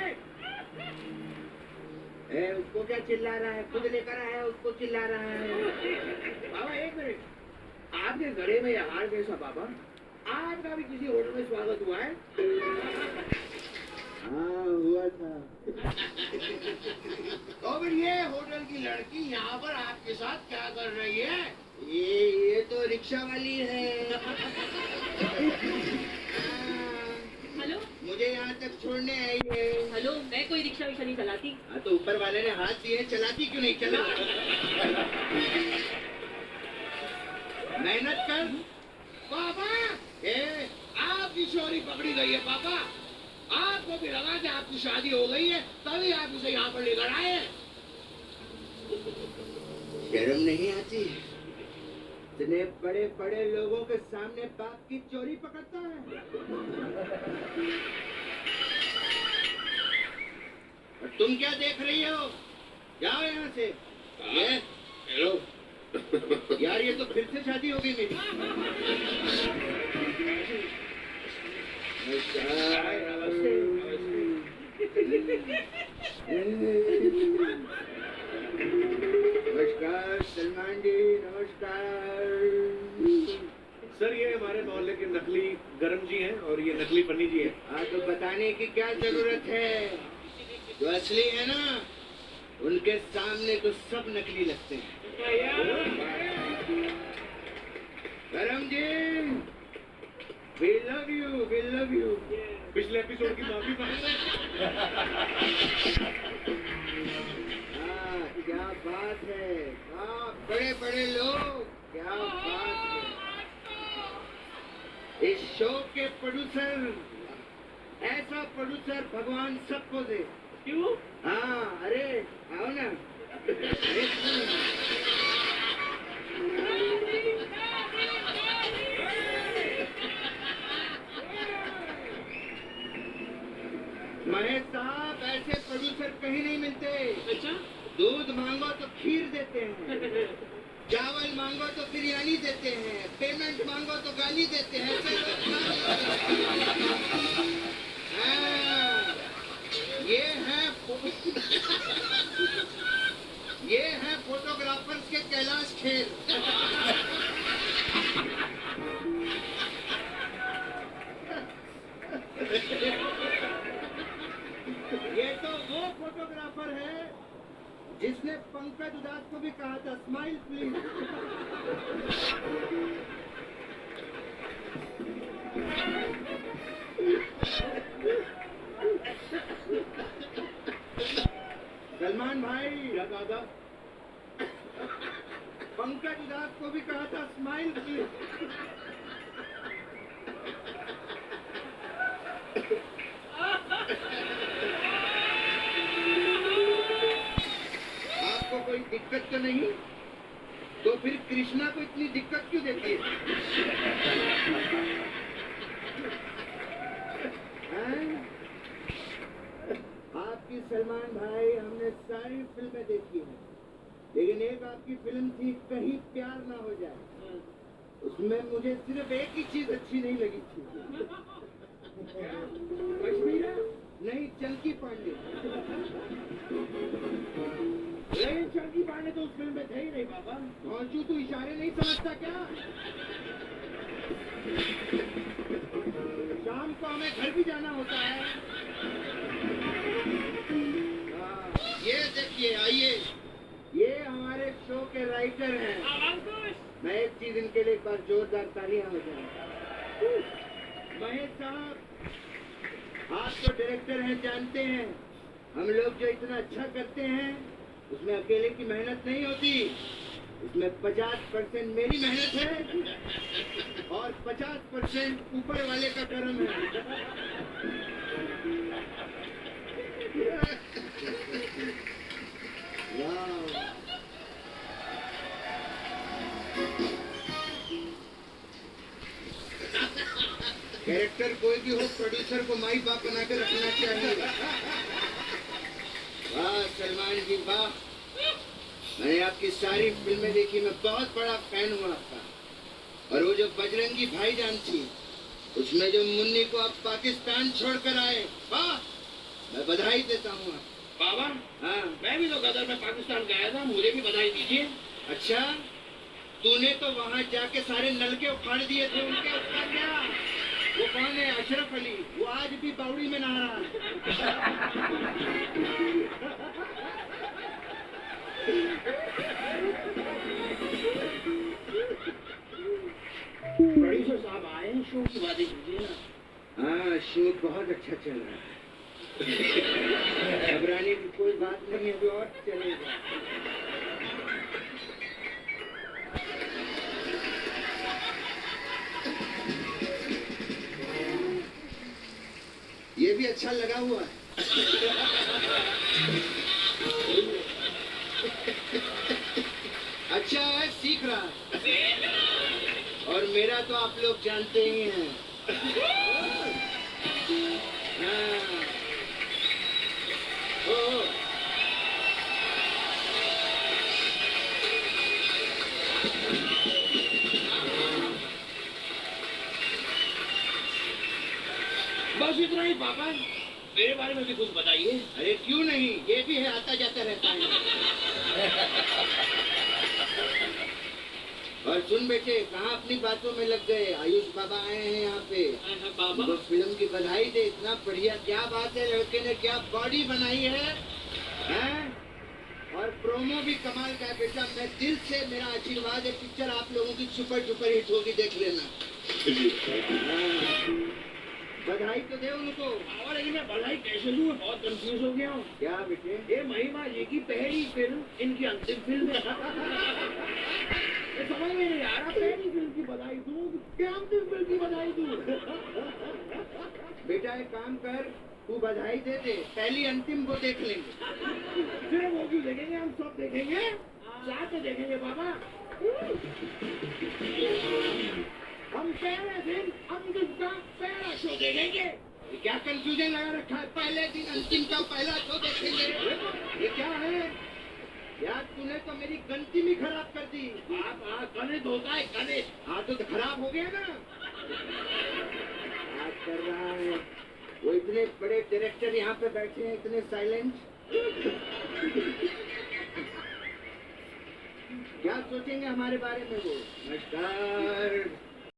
Speaker 7: उसको क्या चिल्ला रहा है? खुद लेकर आया है, उसको चिल्ला रहा है।
Speaker 12: बाबा एक मिनट, आपके गले में यह हार कैसा? बाबा आपका भी किसी होटल में स्वागत हुआ है?
Speaker 7: हाँ हुआ था।
Speaker 12: तो फिर ये होटल की लड़की यहाँ पर आपके साथ क्या कर रही है?
Speaker 7: ये तो रिक्शा वाली है।
Speaker 9: हेलो,
Speaker 7: मुझे यहाँ तक छोड़ने आई है।
Speaker 9: हेलो, मैं कोई रिक्शा विक्शा नहीं चलाती।
Speaker 7: हाँ तो ऊपर वाले ने हाथ दिए, चलाती क्यों नहीं? चला। मेहनत कर
Speaker 12: पापा, आपकी चोरी पकड़ी गई है। पापा आपको भी लगा कि आपकी शादी हो गई है, तभी आप उसे यहाँ पर लेकर आए हैं।
Speaker 7: शर्म नहीं आती? इतने बड़े बड़े लोगों के सामने बाप की चोरी पकड़ता है। और तुम क्या देख रही हो? जाओ यहाँ से। ये
Speaker 12: हेलो
Speaker 7: यार, ये तो फिर से शादी हो गई मेरी। नमस्कार सलमान जी, नमस्कार।
Speaker 17: सर ये हमारे मोहल्ले के नकली गरम जी हैं और ये नकली फनी जी हैं।
Speaker 7: हाँ तो बताने की क्या जरूरत है? जो असली है ना, उनके सामने तो सब नकली लगते हैं। गरम जी, we love you, we love you।
Speaker 17: पिछले एपिसोड की माफी मांगता
Speaker 7: हाँ क्या बात है, हाँ बड़े बड़े लोग, क्या बात है। इस शो के प्रोड्यूसर, ऐसा प्रोड्यूसर भगवान सबको दे।
Speaker 17: क्यों?
Speaker 7: हाँ अरे आओ ना। महेश साहब, ऐसे प्रोड्यूसर कहीं नहीं मिलते।
Speaker 17: अच्छा?
Speaker 7: दूध मांगो तो खीर देते हैं, चावल मांगो तो बिरयानी देते हैं, पेमेंट मांगो तो गाली देते हैं। हाँ, ये है फोटोग्राफर
Speaker 5: फोटोग्राफर है जिसने पंकज उदास को भी कहा था स्माइल प्लीज। सलमान भाई क्या कहा था? पंकज उदास को भी कहा था स्माइल प्लीज। आपको कोई दिक्कत तो नहीं? तो फिर कृष्णा को इतनी दिक्कत क्यों देती है? आपकी सलमान भाई हमने सारी फिल्में देखी हैं, लेकिन एक आपकी फिल्म थी कहीं प्यार ना हो जाए, उसमें मुझे सिर्फ एक ही चीज अच्छी नहीं लगी थी। कश्मीरा नहीं, चंकी पांडे। लेकिन चंकी पांडे तो उस फिल्म में थे ही नहीं बाबा। मौजूद तू इशारे नहीं समझता क्या? शाम को हमें घर भी जाना होता है। ये देखिए, आइए, ये हमारे शो के राइटर हैं। मैं एक चीज इनके लिए एक बार जोरदार तालियां हो जाए। महेश साहब, आप तो डायरेक्टर हैं, जानते हैं हम लोग जो इतना अच्छा करते हैं उसमें अकेले की मेहनत नहीं होती, उसमें 50% मेरी मेहनत है और 50% ऊपर वाले का कर्म है। कैरेक्टर कोई भी हो, प्रोड्यूसर को माई बाप बना के रखना चाहिए। वाह सलमान जी वाह, मैंने आपकी सारी फिल्में देखी, मैं बहुत बड़ा फैन हूँ आपका। और वो जो बजरंगी भाईजान थी, उसमें जो मुन्नी को आप पाकिस्तान छोड़कर आए, वाह, मैं बधाई देता हूँ।
Speaker 7: बाबा,
Speaker 5: हाँ,
Speaker 7: मैं भी तो गदर में पाकिस्तान गया था, मुझे भी बधाई दीजिए।
Speaker 5: अच्छा, तूने तो वहाँ जाके सारे नलके उखाड़ दिए थे, उनके उसका क्या? वो कौन है? अशरफ अली, वो आज भी बावड़ी में नहा रहा है।
Speaker 7: प्रोड्यूसर साहब आए हैं, शो की बातें कीजिए ना।
Speaker 5: हाँ, शो बहुत अच्छा चल रहा है। घबराने की कोई बात नहीं है, जो और चलेगा। ये भी अच्छा लगा हुआ है। अच्छा है, सीख रहा है। और मेरा तो आप लोग जानते ही हैं। हाँ। ओ,
Speaker 7: बस इतना ही पापा, मेरे बारे में भी कुछ बताइए।
Speaker 5: अरे क्यों नहीं, ये भी है, आता जाता रहता है। और सुन बेटे, कहाँ अपनी बातों में लग गए? आयुष बाबा आए हैं यहाँ पे।
Speaker 7: बाबा
Speaker 5: तो फिल्म की बधाई दे, इतना बढ़िया, क्या बात है, लड़के ने क्या बॉडी बनाई है, हैं? और प्रोमो भी कमाल का है बेटा। मैं दिल से, मेरा आशीर्वाद है, पिक्चर आप लोगों की सुपर डुपर हिट होगी, देख लेना। बधाई तो दे उनको।
Speaker 7: और लेकिन मैं बधाई कैसे दूं, मैं बहुत कंफ्यूज हो गया हूँ।
Speaker 5: क्या बेटे?
Speaker 7: ये महिमा जी की पहली फिल्म, इनकी अंतिम फिल्म है। समझ में नहीं आ रहा, पहली फिल्म की बधाई दूं क्या अंतिम फिल्म की बधाई दूं?
Speaker 5: बेटा एक काम कर, तू बधाई दे दे, पहली अंतिम को देख लेंगे।
Speaker 7: फिर वो क्यों देखेंगे, हम सब देखेंगे, साथ में देखेंगे बाबा। हम पहले दिन अंतिम का पहला शो देखेंगे।
Speaker 5: क्या कंफ्यूजन लगा रखा है? पहले दिन अंतिम का पहला शो देखेंगे, ये क्या है यार? तूने तो मेरी गंती भी खराब कर दी।
Speaker 7: आप गणित होता है, गणित।
Speaker 5: हाँ तो खराब हो गया ना। बात कर रहा है वो, इतने बड़े डायरेक्टर यहाँ पे बैठे हैं, इतने साइलेंट। क्या सोचेंगे हमारे बारे में वो? नमस्कार।